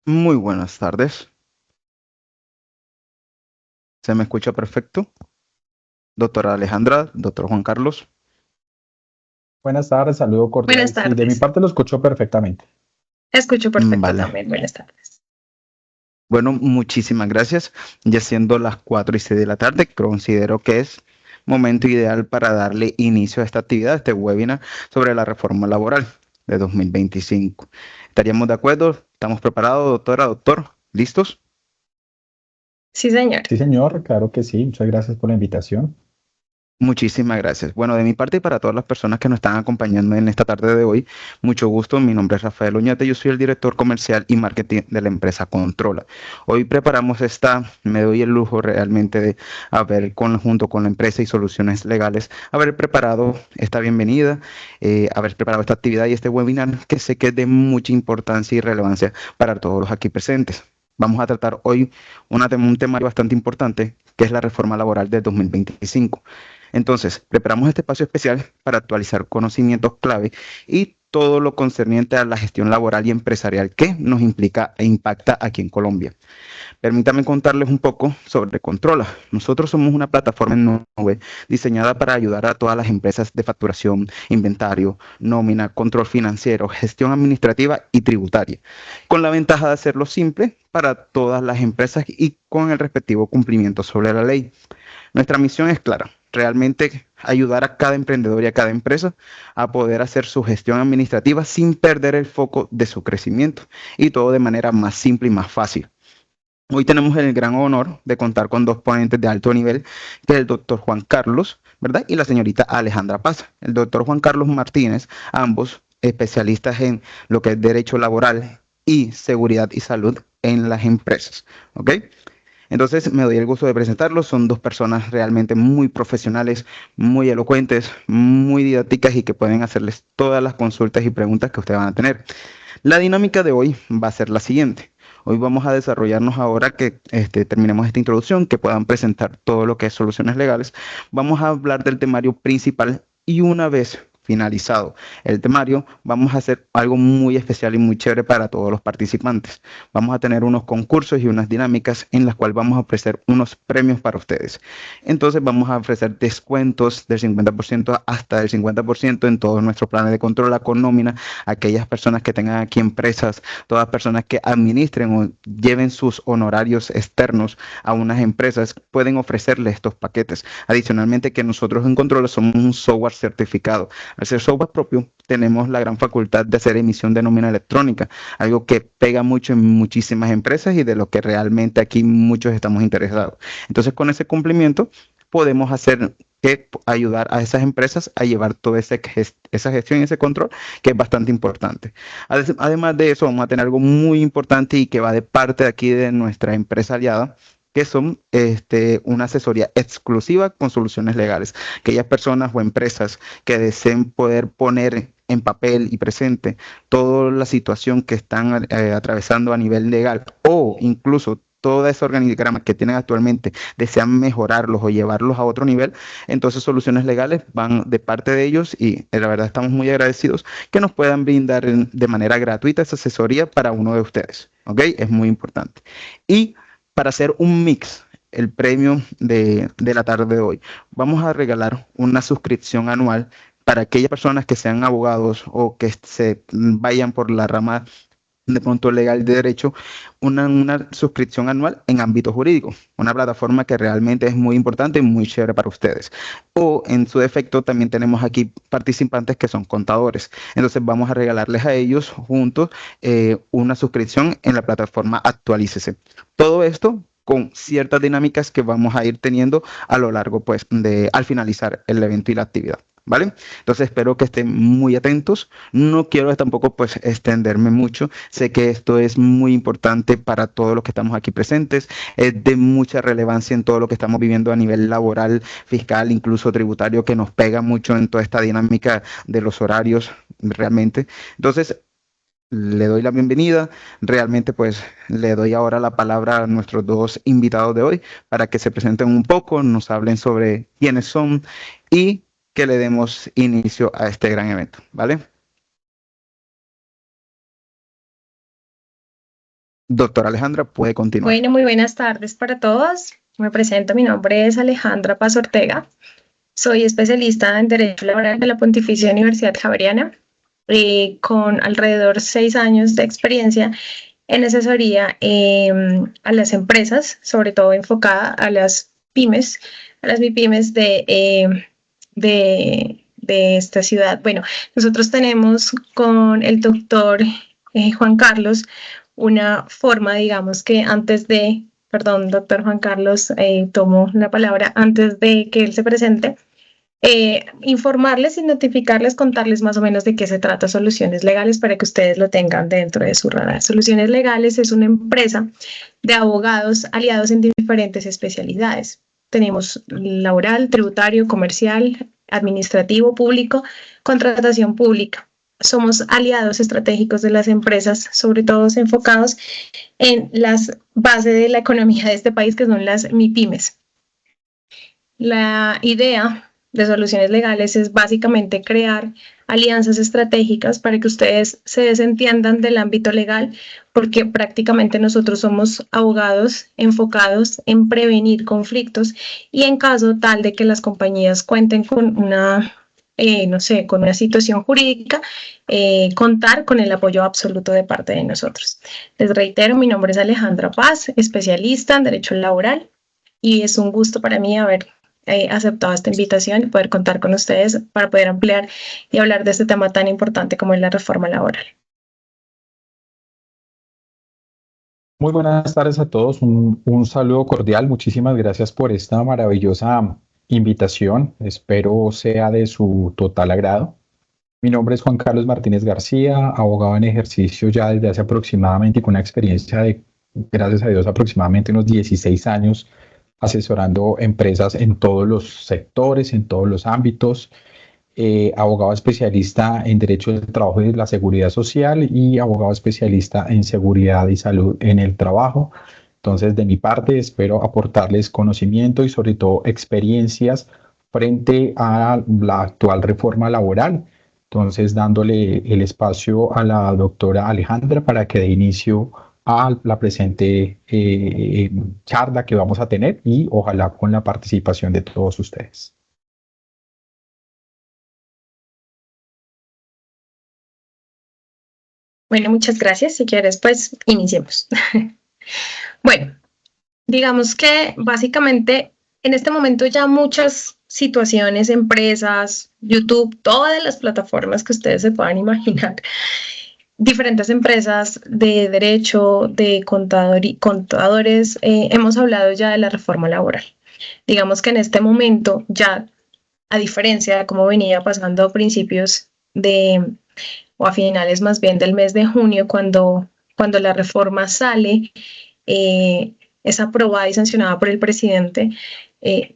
Muy buenas tardes. ¿Se me escucha perfecto? Doctora Alejandra, doctor Juan Carlos. Buenas tardes, saludo Buenas cordial. Sí, de mi tardes. parte lo escucho perfectamente. Escucho perfecto Vale. también. Buenas tardes. Bueno, muchísimas gracias. Ya siendo las 4:06 de la tarde, considero que es momento ideal para darle inicio a esta actividad, a este webinar sobre la reforma laboral de 2025. ¿Estaríamos de acuerdo? ¿Estamos preparados, doctora, doctor? ¿Listos? Sí, señor. Sí, señor, claro que sí. Muchas gracias por la invitación. Muchísimas gracias. Bueno, de mi parte y para todas las personas que nos están acompañando en esta tarde de hoy, mucho gusto. Mi nombre es Rafael Oñate, yo soy el director comercial y marketing de la empresa Controla. Hoy preparamos me doy el lujo realmente de junto con la empresa y soluciones legales, haber preparado esta bienvenida, haber preparado esta actividad y este webinar que sé que es de mucha importancia y relevancia para todos los aquí presentes. Vamos a tratar hoy un tema bastante importante, que es la reforma laboral de 2025. Entonces, preparamos este espacio especial para actualizar conocimientos clave y todo lo concerniente a la gestión laboral y empresarial que nos implica e impacta aquí en Colombia. Permítame contarles un poco sobre Controla. Nosotros somos una plataforma en nube diseñada para ayudar a todas las empresas de facturación, inventario, nómina, control financiero, gestión administrativa y tributaria, con la ventaja de hacerlo simple para todas las empresas y con el respectivo cumplimiento sobre la ley. Nuestra misión es clara, realmente ayudar a cada emprendedor y a cada empresa a poder hacer su gestión administrativa sin perder el foco de su crecimiento y todo de manera más simple y más fácil. Hoy tenemos el gran honor de contar con dos ponentes de alto nivel, que es el doctor Juan Carlos, ¿verdad? Y la señorita Alejandra Paz. El doctor Juan Carlos Martínez, ambos especialistas en lo que es derecho laboral y seguridad y salud en las empresas, ¿ok? Entonces me doy el gusto de presentarlos. Son dos personas realmente muy profesionales, muy elocuentes, muy didácticas y que pueden hacerles todas las consultas y preguntas que ustedes van a tener. La dinámica de hoy va a ser la siguiente. Hoy vamos a desarrollarnos ahora que terminemos esta introducción, que puedan presentar todo lo que es soluciones legales. Vamos a hablar del temario principal y una vez finalizado el temario, vamos a hacer algo muy especial y muy chévere para todos los participantes. Vamos a tener unos concursos y unas dinámicas en las cuales vamos a ofrecer unos premios para ustedes. Entonces vamos a ofrecer descuentos del 50% hasta el 50% en todos nuestros planes de control con nómina, aquellas personas que tengan aquí empresas, todas personas que administren o lleven sus honorarios externos a unas empresas, pueden ofrecerle estos paquetes. Adicionalmente que nosotros en Control somos un software certificado. Al ser software propio, tenemos la gran facultad de hacer emisión de nómina electrónica, algo que pega mucho en muchísimas empresas y de lo que realmente aquí muchos estamos interesados. Entonces, con ese cumplimiento, podemos hacer que ayudar a esas empresas a llevar toda esa gestión y ese control, que es bastante importante. Además de eso, vamos a tener algo muy importante y que va de parte de aquí de nuestra empresa aliada, que son una asesoría exclusiva con soluciones legales. Aquellas personas o empresas que deseen poder poner en papel y presente toda la situación que están atravesando a nivel legal o incluso toda esa organigrama que tienen actualmente desean mejorarlos o llevarlos a otro nivel, entonces soluciones legales van de parte de ellos y la verdad estamos muy agradecidos que nos puedan brindar de manera gratuita esa asesoría para uno de ustedes, ¿ok? Es muy importante. Y para hacer un mix, el premio de la tarde de hoy, vamos a regalar una suscripción anual para aquellas personas que sean abogados o que se vayan por la rama de pronto legal de derecho, una suscripción anual en ámbito jurídico, una plataforma que realmente es muy importante y muy chévere para ustedes. O en su defecto también tenemos aquí participantes que son contadores. Entonces vamos a regalarles a ellos juntos una suscripción en la plataforma Actualícese. Todo esto con ciertas dinámicas que vamos a ir teniendo a lo largo, pues, al finalizar el evento y la actividad. ¿Vale? Entonces espero que estén muy atentos. No quiero tampoco pues extenderme mucho. Sé que esto es muy importante para todos los que estamos aquí presentes. Es de mucha relevancia en todo lo que estamos viviendo a nivel laboral, fiscal, incluso tributario, que nos pega mucho en toda esta dinámica de los horarios realmente. Entonces, le doy la bienvenida. Realmente, pues, le doy ahora la palabra a nuestros dos invitados de hoy para que se presenten un poco, nos hablen sobre quiénes son y que le demos inicio a este gran evento, ¿vale? Doctora Alejandra, puede continuar. Bueno, muy buenas tardes para todos. Me presento, mi nombre es Alejandra Paz Ortega. Soy especialista en Derecho Laboral de la Pontificia Universidad Javeriana, con alrededor de 6 años de experiencia en asesoría a las empresas, sobre todo enfocada a las pymes, a las MIPYMES de esta ciudad. Bueno, nosotros tenemos con el doctor Juan Carlos una forma, digamos que antes de, perdón, doctor Juan Carlos, tomo la palabra antes de que él se presente. Informarles y notificarles, contarles más o menos de qué se trata Soluciones Legales para que ustedes lo tengan dentro de su radar. Soluciones Legales es una empresa de abogados aliados en diferentes especialidades. Tenemos laboral, tributario, comercial, administrativo, público, contratación pública. Somos aliados estratégicos de las empresas, sobre todo enfocados en las bases de la economía de este país, que son las MIPYMES. La idea de Soluciones Legales es básicamente crear alianzas estratégicas para que ustedes se desentiendan del ámbito legal, porque prácticamente nosotros somos abogados enfocados en prevenir conflictos y en caso tal de que las compañías cuenten con una con una situación jurídica, contar con el apoyo absoluto de parte de nosotros. Les reitero, mi nombre es Alejandra Paz, especialista en Derecho Laboral, y es un gusto para mí haber aceptado esta invitación y poder contar con ustedes para poder ampliar y hablar de este tema tan importante como es la reforma laboral. Muy buenas tardes a todos, un saludo cordial, muchísimas gracias por esta maravillosa invitación, espero sea de su total agrado. Mi nombre es Juan Carlos Martínez García, abogado en ejercicio ya desde hace aproximadamente, y con una experiencia de, gracias a Dios, aproximadamente unos 16 años asesorando empresas en todos los sectores, en todos los ámbitos, abogado especialista en Derecho del Trabajo y la Seguridad Social y abogado especialista en Seguridad y Salud en el Trabajo. Entonces, de mi parte, espero aportarles conocimiento y sobre todo experiencias frente a la actual reforma laboral. Entonces, dándole el espacio a la doctora Alejandra para que dé inicio a la presente charla que vamos a tener y ojalá con la participación de todos ustedes. Bueno, muchas gracias. Si quieres, pues iniciemos. Bueno, digamos que básicamente en este momento ya muchas situaciones, empresas, YouTube, todas las plataformas que ustedes se puedan imaginar, diferentes empresas de derecho, de contadores, hemos hablado ya de la reforma laboral. Digamos que en este momento ya, a diferencia de cómo venía pasando a principios o a finales más bien del mes de junio, cuando la reforma sale, es aprobada y sancionada por el presidente,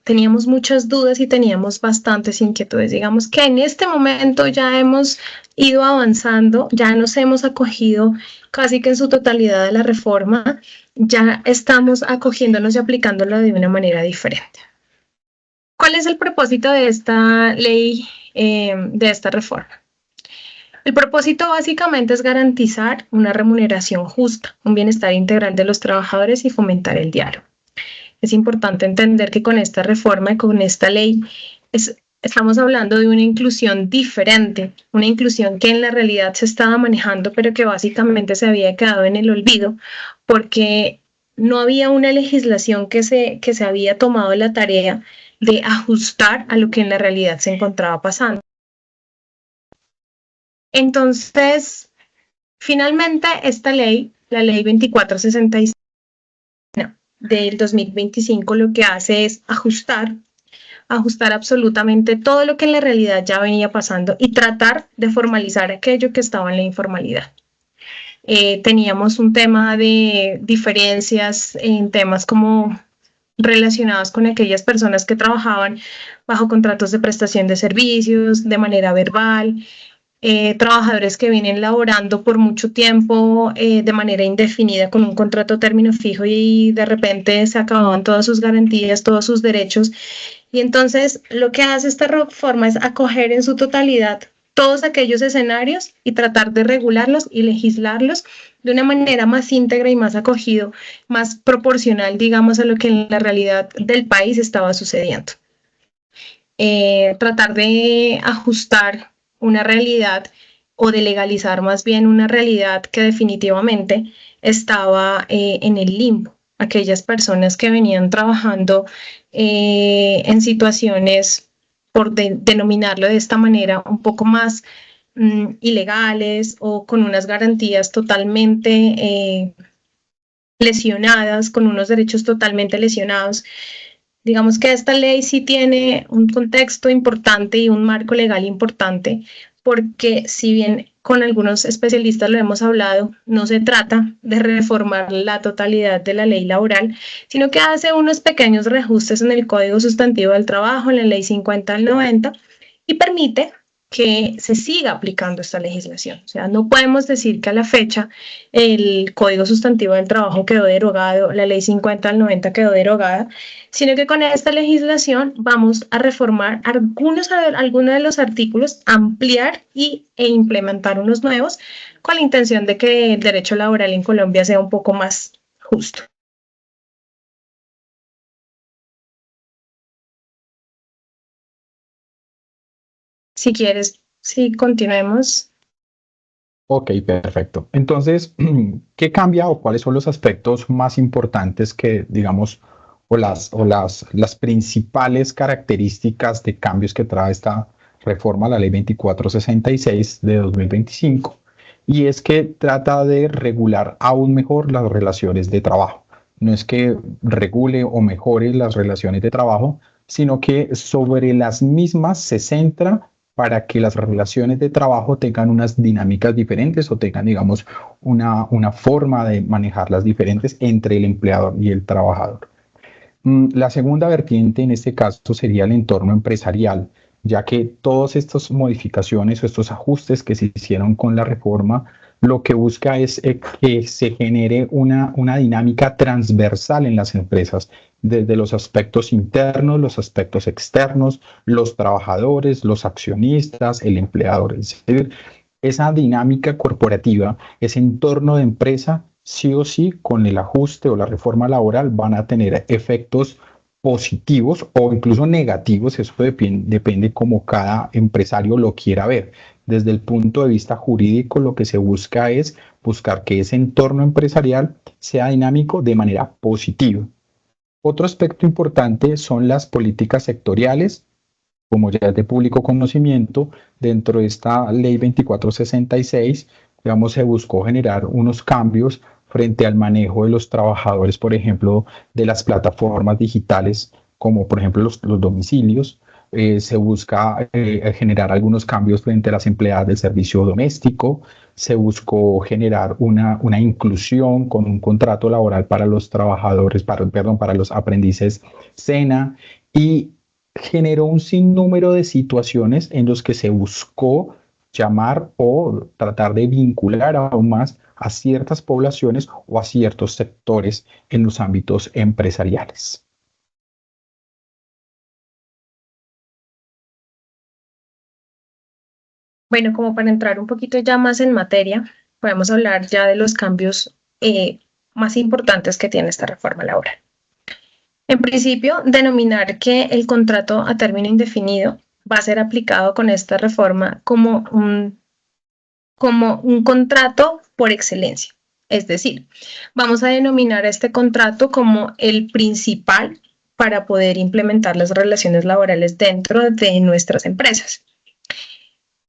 teníamos muchas dudas y teníamos bastantes inquietudes. Digamos que en este momento ya hemos ido avanzando, ya nos hemos acogido casi que en su totalidad a la reforma, ya estamos acogiéndonos y aplicándola de una manera diferente. ¿Cuál es el propósito de esta ley, de esta reforma? El propósito básicamente es garantizar una remuneración justa, un bienestar integral de los trabajadores y fomentar el diálogo. Es importante entender que con esta reforma y con esta ley estamos hablando de una inclusión diferente, una inclusión que en la realidad se estaba manejando, pero que básicamente se había quedado en el olvido porque no había una legislación que se había tomado la tarea de ajustar a lo que en la realidad se encontraba pasando. Entonces, finalmente esta ley, la ley 2466 del 2025, lo que hace es ajustar absolutamente todo lo que en la realidad ya venía pasando y tratar de formalizar aquello que estaba en la informalidad. Teníamos un tema de diferencias en temas como relacionados con aquellas personas que trabajaban bajo contratos de prestación de servicios, de manera verbal, trabajadores que vienen laborando por mucho tiempo de manera indefinida con un contrato término fijo y de repente se acababan todas sus garantías, todos sus derechos. Y entonces lo que hace esta reforma es acoger en su totalidad todos aquellos escenarios y tratar de regularlos y legislarlos de una manera más íntegra y más acogido, más proporcional, digamos, a lo que en la realidad del país estaba sucediendo. Tratar de ajustar una realidad o de legalizar más bien una realidad que definitivamente estaba en el limbo. Aquellas personas que venían trabajando en situaciones, por denominarlo de esta manera, un poco más ilegales o con unas garantías totalmente lesionadas, con unos derechos totalmente lesionados. Digamos que esta ley sí tiene un contexto importante y un marco legal importante, porque si bien con algunos especialistas lo hemos hablado, no se trata de reformar la totalidad de la ley laboral, sino que hace unos pequeños reajustes en el Código Sustantivo del Trabajo, en la Ley 50 del 90, y permite que se siga aplicando esta legislación. O sea, no podemos decir que a la fecha el Código Sustantivo del Trabajo quedó derogado, la Ley 50 del 90 quedó derogada, sino que con esta legislación vamos a reformar algunos de los artículos, ampliar e implementar unos nuevos con la intención de que el derecho laboral en Colombia sea un poco más justo. Si quieres, sí, continuemos. Ok, perfecto. Entonces, ¿qué cambia o cuáles son los aspectos más importantes que, digamos, las principales características de cambios que trae esta reforma, la Ley 2466 de 2025? Y es que trata de regular aún mejor las relaciones de trabajo. No es que regule o mejore las relaciones de trabajo, sino que sobre las mismas se centra para que las relaciones de trabajo tengan unas dinámicas diferentes o tengan, digamos, una forma de manejarlas diferentes entre el empleador y el trabajador. La segunda vertiente en este caso sería el entorno empresarial, ya que todas estas modificaciones o estos ajustes que se hicieron con la reforma, lo que busca es que se genere una dinámica transversal en las empresas, desde los aspectos internos, los aspectos externos, los trabajadores, los accionistas, el empleador. Es decir, esa dinámica corporativa, ese entorno de empresa, sí o sí, con el ajuste o la reforma laboral van a tener efectos positivos o incluso negativos, eso depende como cada empresario lo quiera ver. Desde el punto de vista jurídico, lo que se busca es buscar que ese entorno empresarial sea dinámico de manera positiva. Otro aspecto importante son las políticas sectoriales, como ya es de público conocimiento. Dentro de esta ley 2466, digamos, se buscó generar unos cambios frente al manejo de los trabajadores, por ejemplo, de las plataformas digitales, como por ejemplo los domicilios. Se busca generar algunos cambios frente a las empleadas del servicio doméstico. Se buscó generar una inclusión con un contrato laboral para los trabajadores, para los aprendices SENA, y generó un sinnúmero de situaciones en los que se buscó llamar o tratar de vincular aún más a ciertas poblaciones o a ciertos sectores en los ámbitos empresariales. Bueno, como para entrar un poquito ya más en materia, podemos hablar ya de los cambios más importantes que tiene esta reforma laboral. En principio, denominar que el contrato a término indefinido va a ser aplicado con esta reforma como un contrato por excelencia. Es decir, vamos a denominar este contrato como el principal para poder implementar las relaciones laborales dentro de nuestras empresas.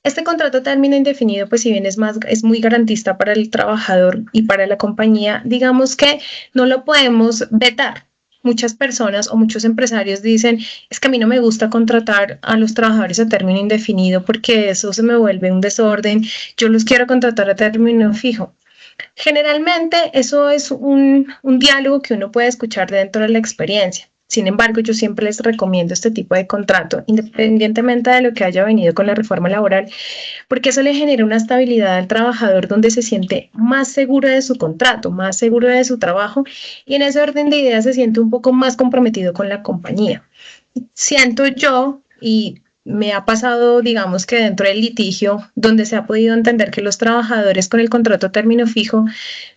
Este contrato a término indefinido, pues si bien es muy garantista para el trabajador y para la compañía, digamos que no lo podemos vetar. Muchas personas o muchos empresarios dicen, es que a mí no me gusta contratar a los trabajadores a término indefinido porque eso se me vuelve un desorden, yo los quiero contratar a término fijo. Generalmente eso es un diálogo que uno puede escuchar dentro de la experiencia. Sin embargo, yo siempre les recomiendo este tipo de contrato, independientemente de lo que haya venido con la reforma laboral, porque eso le genera una estabilidad al trabajador donde se siente más seguro de su contrato, más seguro de su trabajo y en ese orden de ideas se siente un poco más comprometido con la compañía. Siento yo, y me ha pasado, digamos que dentro del litigio, donde se ha podido entender que los trabajadores con el contrato término fijo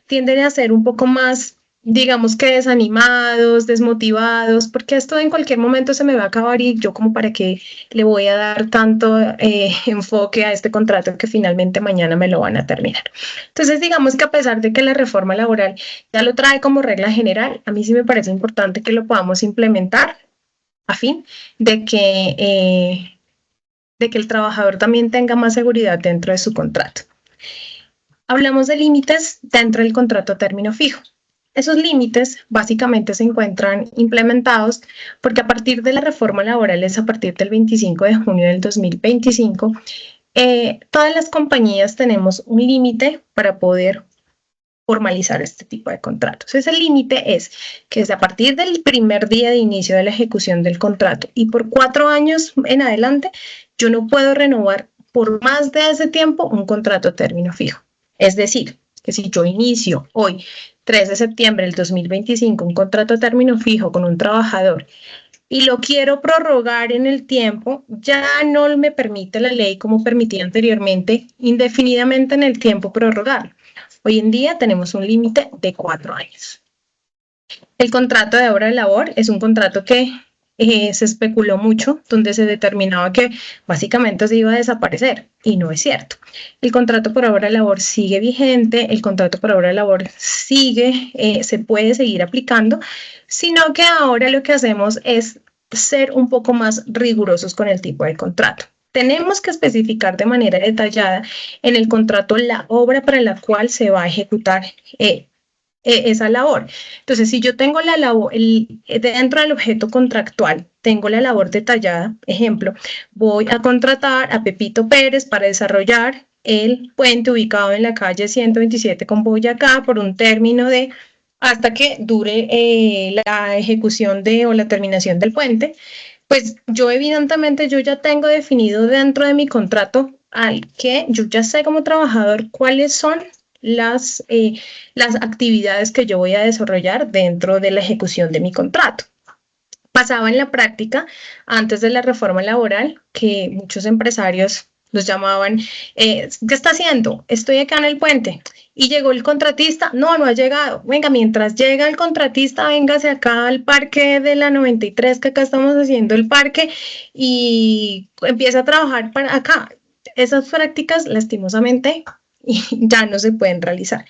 tienden a ser un poco más, digamos que desanimados, desmotivados, porque esto en cualquier momento se me va a acabar y yo como para qué le voy a dar tanto enfoque a este contrato que finalmente mañana me lo van a terminar. Entonces, digamos que a pesar de que la reforma laboral ya lo trae como regla general, a mí sí me parece importante que lo podamos implementar a fin de que el trabajador también tenga más seguridad dentro de su contrato. Hablamos de límites dentro del contrato a término fijo. Esos límites básicamente se encuentran implementados porque a partir de la reforma laboral, es a partir del 25 de junio del 2025, todas las compañías tenemos un límite para poder formalizar este tipo de contratos. Ese límite es que es a partir del primer día de inicio de la ejecución del contrato y por 4 años en adelante, yo no puedo renovar por más de ese tiempo un contrato a término fijo. Es decir, que si yo inicio hoy, 3 de septiembre del 2025, un contrato a término fijo con un trabajador y lo quiero prorrogar en el tiempo, ya no me permite la ley, como permitía anteriormente, indefinidamente en el tiempo prorrogar. Hoy en día tenemos un límite de 4 años. El contrato de obra de labor es un contrato que se especuló mucho, donde se determinaba que básicamente se iba a desaparecer, y no es cierto. El contrato por obra de labor sigue vigente, el contrato por obra de labor sigue, se puede seguir aplicando, sino que ahora lo que hacemos es ser un poco más rigurosos con el tipo de contrato. Tenemos que especificar de manera detallada en el contrato la obra para la cual se va a ejecutar esa labor. Entonces, si yo tengo la labor, dentro del objeto contractual, tengo la labor detallada, ejemplo, voy a contratar a Pepito Pérez para desarrollar el puente ubicado en la calle 127 con Boyacá por un término de hasta que dure la ejecución o la terminación del puente, pues yo evidentemente yo ya tengo definido dentro de mi contrato al que yo ya sé como trabajador cuáles son las actividades que yo voy a desarrollar dentro de la ejecución de mi contrato. Pasaba en la práctica, antes de la reforma laboral, que muchos empresarios los llamaban, ¿qué está haciendo? Estoy acá en el puente. ¿Y llegó el contratista? No, no ha llegado. Venga, mientras llega el contratista, véngase acá al parque de la 93, que acá estamos haciendo el parque, y empieza a trabajar para acá. Esas prácticas, lastimosamente, ya no se pueden realizar.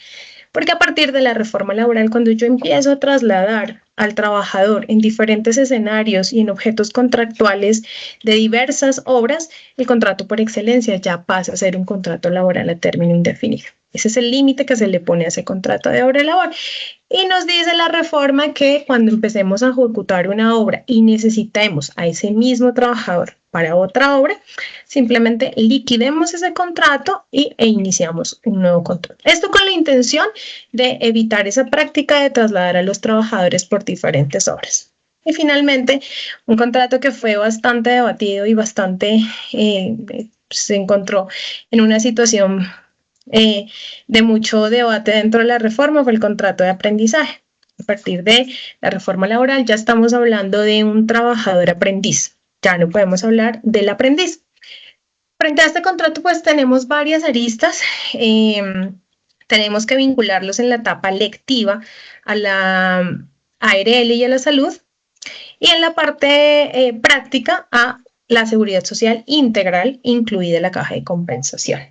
Porque a partir de la reforma laboral, cuando yo empiezo a trasladar al trabajador en diferentes escenarios y en objetos contractuales de diversas obras, el contrato por excelencia ya pasa a ser un contrato laboral a término indefinido. Ese es el límite que se le pone a ese contrato de obra labor. Y nos dice la reforma que cuando empecemos a ejecutar una obra y necesitemos a ese mismo trabajador para otra obra, simplemente liquidemos ese contrato e iniciamos un nuevo contrato. Esto con la intención de evitar esa práctica de trasladar a los trabajadores por diferentes obras. Y finalmente, un contrato que fue bastante debatido y bastante se encontró en una situación de mucho debate dentro de la reforma fue el contrato de aprendizaje. A partir de la reforma laboral ya estamos hablando de un trabajador aprendiz. Ya no podemos hablar del aprendiz. Frente a este contrato, pues tenemos varias aristas. Tenemos que vincularlos en la etapa lectiva a la ARL y a la salud, y en la parte práctica a la seguridad social integral, incluida la caja de compensación.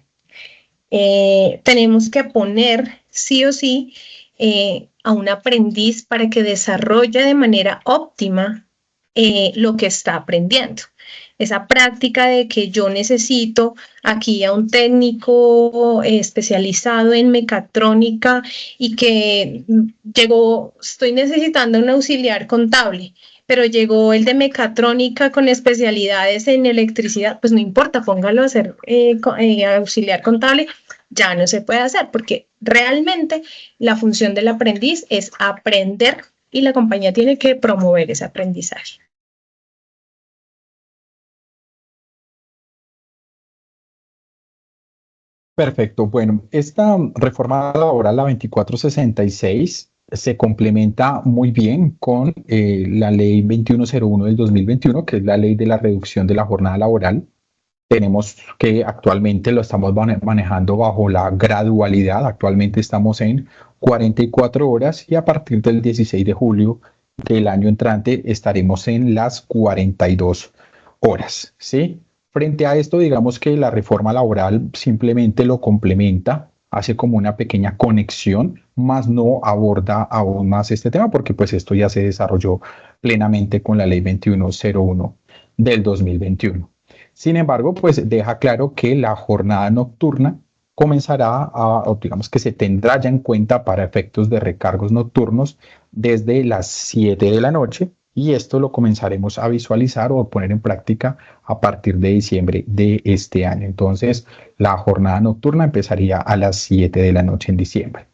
Tenemos que poner sí o sí a un aprendiz para que desarrolle de manera óptima lo que está aprendiendo. Esa práctica de que yo necesito aquí a un técnico especializado en mecatrónica y que estoy necesitando un auxiliar contable, pero llegó el de mecatrónica con especialidades en electricidad, pues no importa, póngalo a hacer auxiliar contable, ya no se puede hacer porque realmente la función del aprendiz es aprender y la compañía tiene que promover ese aprendizaje. Perfecto. Bueno, esta reforma laboral, la 2466, se complementa muy bien con la ley 2101 del 2021, que es la ley de la reducción de la jornada laboral. Tenemos que actualmente lo estamos manejando bajo la gradualidad. Actualmente estamos en 44 horas y a partir del 16 de julio del año entrante estaremos en las 42 horas, ¿sí? Frente a esto, digamos que la reforma laboral simplemente lo complementa, hace como una pequeña conexión, más no aborda aún más este tema porque pues esto ya se desarrolló plenamente con la ley 2101 del 2021. Sin embargo, pues deja claro que la jornada nocturna comenzará o digamos que se tendrá ya en cuenta para efectos de recargos nocturnos desde las 7 de la noche y esto lo comenzaremos a visualizar o a poner en práctica a partir de diciembre de este año. Entonces, la jornada nocturna empezaría a las 7 de la noche en diciembre.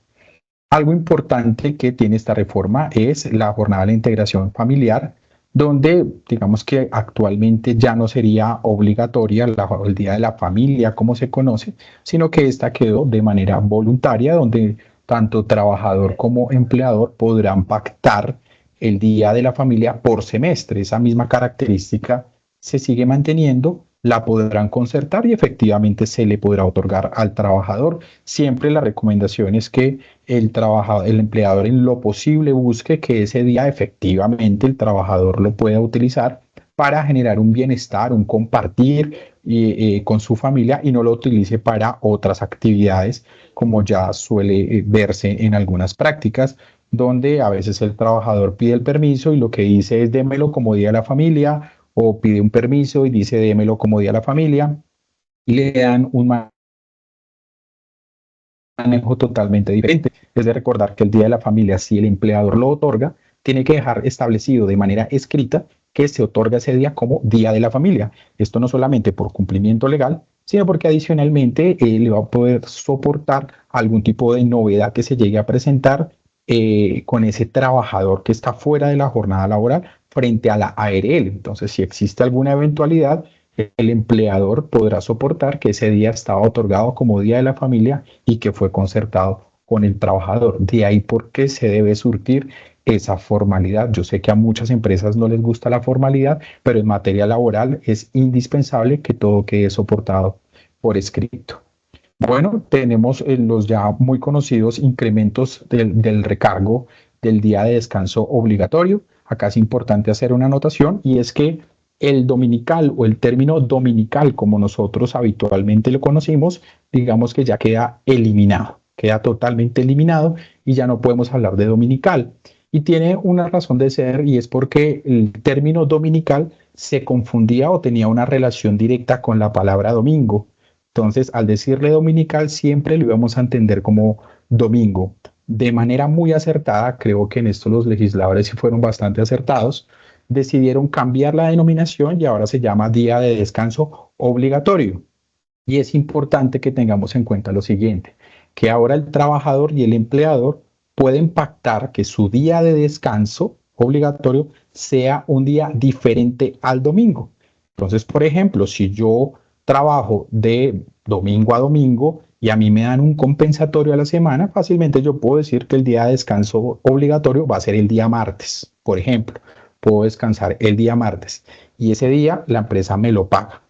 Algo importante que tiene esta reforma es la jornada de la integración familiar, donde digamos que actualmente ya no sería obligatoria el Día de la Familia como se conoce, sino que esta quedó de manera voluntaria, donde tanto trabajador como empleador podrán pactar el Día de la Familia por semestre. Esa misma característica se sigue manteniendo, la podrán concertar y efectivamente se le podrá otorgar al trabajador. Siempre la recomendación es que el empleador en lo posible busque que ese día efectivamente el trabajador lo pueda utilizar para generar un bienestar, un compartir con su familia y no lo utilice para otras actividades como ya suele verse en algunas prácticas donde a veces el trabajador pide el permiso y lo que dice es démelo como día de la familia o pide un permiso y dice démelo como día de la familia y le dan un manejo totalmente diferente. Es de recordar que el Día de la Familia, si el empleador lo otorga, tiene que dejar establecido de manera escrita que se otorga ese día como Día de la Familia. Esto no solamente por cumplimiento legal, sino porque adicionalmente le va a poder soportar algún tipo de novedad que se llegue a presentar con ese trabajador que está fuera de la jornada laboral frente a la ARL. Entonces, si existe alguna eventualidad, el empleador podrá soportar que ese día estaba otorgado como Día de la Familia y que fue concertado con el trabajador. De ahí por qué se debe surtir esa formalidad. Yo sé que a muchas empresas no les gusta la formalidad, pero en materia laboral es indispensable que todo quede soportado por escrito. Bueno, tenemos los ya muy conocidos incrementos del recargo del día de descanso obligatorio. Acá es importante hacer una anotación y es que el dominical o el término dominical, como nosotros habitualmente lo conocimos, digamos que ya queda eliminado, queda totalmente eliminado y ya no podemos hablar de dominical. Y tiene una razón de ser y es porque el término dominical se confundía o tenía una relación directa con la palabra domingo. Entonces, al decirle dominical, siempre lo íbamos a entender como domingo. De manera muy acertada, creo que en esto los legisladores sí fueron bastante acertados, decidieron cambiar la denominación y ahora se llama día de descanso obligatorio. Y es importante que tengamos en cuenta lo siguiente, que ahora el trabajador y el empleador pueden pactar que su día de descanso obligatorio sea un día diferente al domingo. Entonces, por ejemplo, si yo trabajo de domingo a domingo y a mí me dan un compensatorio a la semana, fácilmente yo puedo decir que el día de descanso obligatorio va a ser el día martes, por ejemplo. Puedo descansar el día martes y ese día la empresa me lo paga.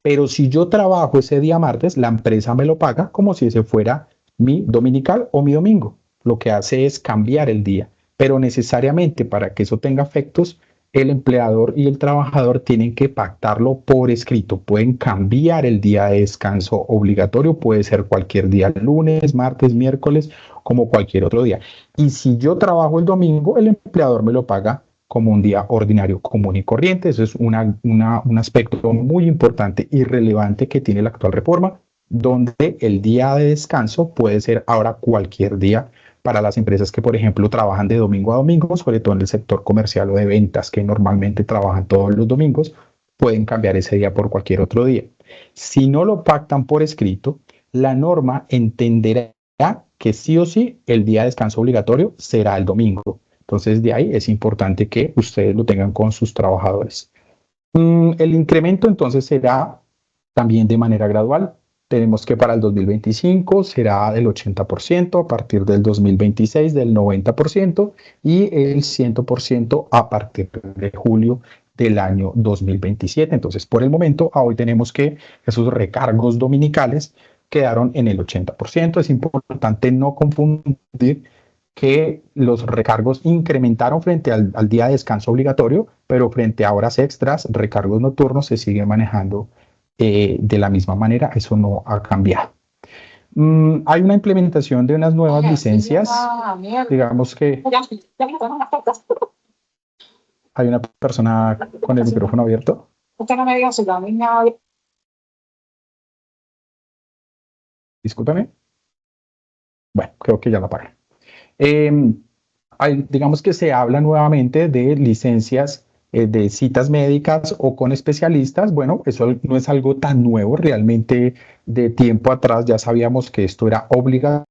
Pero si yo trabajo ese día martes, la empresa me lo paga como si ese fuera mi dominical o mi domingo. Lo que hace es cambiar el día. Pero necesariamente para que eso tenga efectos, el empleador y el trabajador tienen que pactarlo por escrito. Pueden cambiar el día de descanso obligatorio, puede ser cualquier día, lunes, martes, miércoles, como cualquier otro día. Y si yo trabajo el domingo, el empleador me lo paga como un día ordinario común y corriente. Eso es un aspecto muy importante y relevante que tiene la actual reforma, donde el día de descanso puede ser ahora cualquier día para las empresas que, por ejemplo, trabajan de domingo a domingo, sobre todo en el sector comercial o de ventas, que normalmente trabajan todos los domingos, pueden cambiar ese día por cualquier otro día. Si no lo pactan por escrito, la norma entenderá que sí o sí el día de descanso obligatorio será el domingo. Entonces, de ahí es importante que ustedes lo tengan con sus trabajadores. El incremento entonces será también de manera gradual. Tenemos que para el 2025 será del 80%, a partir del 2026 del 90% y el 100% a partir de julio del año 2027. Entonces, por el momento, a hoy tenemos que esos recargos dominicales quedaron en el 80%. Es importante no confundir que los recargos incrementaron frente al día de descanso obligatorio, pero frente a horas extras, recargos nocturnos se sigue manejando de la misma manera. Eso no ha cambiado. Hay una implementación de unas nuevas licencias. Digamos que hay una persona con el micrófono abierto. Discúlpeme. Bueno, creo que ya lo apagué. Digamos que se habla nuevamente de licencias de citas médicas o con especialistas. Bueno, eso no es algo tan nuevo. Realmente de tiempo atrás ya sabíamos que esto era obligatorio,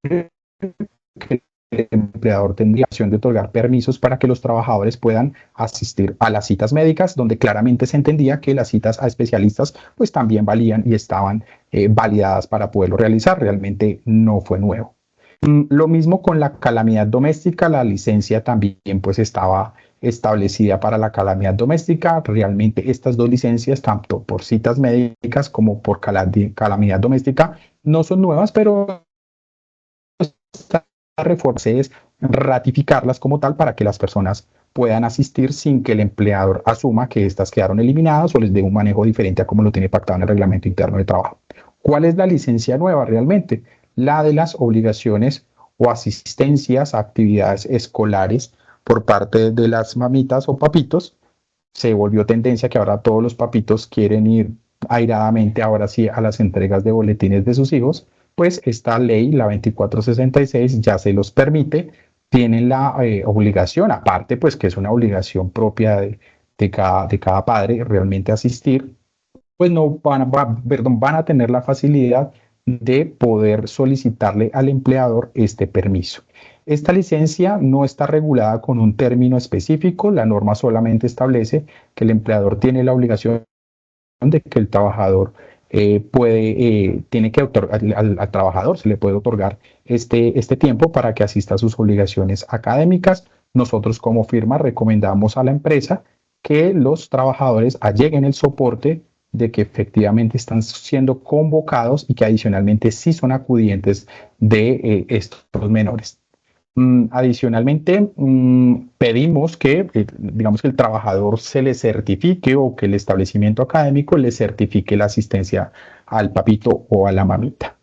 que el empleador tendría la opción de otorgar permisos para que los trabajadores puedan asistir a las citas médicas, donde claramente se entendía que las citas a especialistas pues también valían y estaban validadas para poderlo realizar. Realmente no fue nuevo. Lo mismo con la calamidad doméstica, la licencia también pues estaba establecida para la calamidad doméstica. Realmente estas dos licencias, tanto por citas médicas como por calamidad doméstica, no son nuevas, pero esta reforma es ratificarlas como tal para que las personas puedan asistir sin que el empleador asuma que estas quedaron eliminadas o les dé un manejo diferente a como lo tiene pactado en el reglamento interno de trabajo. ¿Cuál es la licencia nueva realmente? La de las obligaciones o asistencias a actividades escolares por parte de las mamitas o papitos. Se volvió tendencia que ahora todos los papitos quieren ir airadamente ahora sí a las entregas de boletines de sus hijos. Pues esta ley, la 2466, ya se los permite. Tienen la obligación, aparte pues que es una obligación propia de cada padre realmente asistir, pues no van a tener la facilidad de poder solicitarle al empleador este permiso. Esta licencia no está regulada con un término específico. La norma solamente establece que el empleador tiene la obligación de que el trabajador tiene que al trabajador se le puede otorgar este tiempo para que asista a sus obligaciones académicas. Nosotros como firma recomendamos a la empresa que los trabajadores alleguen el soporte de que efectivamente están siendo convocados y que adicionalmente sí son acudientes de estos menores. Adicionalmente, pedimos que, digamos, que el trabajador se le certifique o que el establecimiento académico le certifique la asistencia al papito o a la mamita.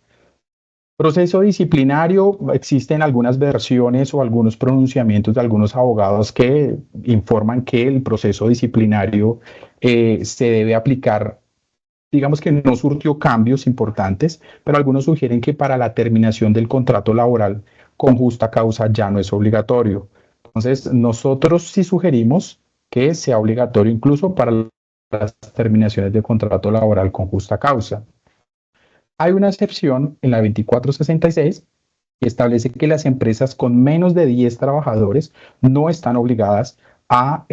Proceso disciplinario, existen algunas versiones o algunos pronunciamientos de algunos abogados que informan que el proceso disciplinario se debe aplicar. Digamos que no surtió cambios importantes, pero algunos sugieren que para la terminación del contrato laboral con justa causa ya no es obligatorio. Entonces, nosotros sí sugerimos que sea obligatorio incluso para las terminaciones de contrato laboral con justa causa. Hay una excepción en la 2466 que establece que las empresas con menos de 10 trabajadores no están obligadas a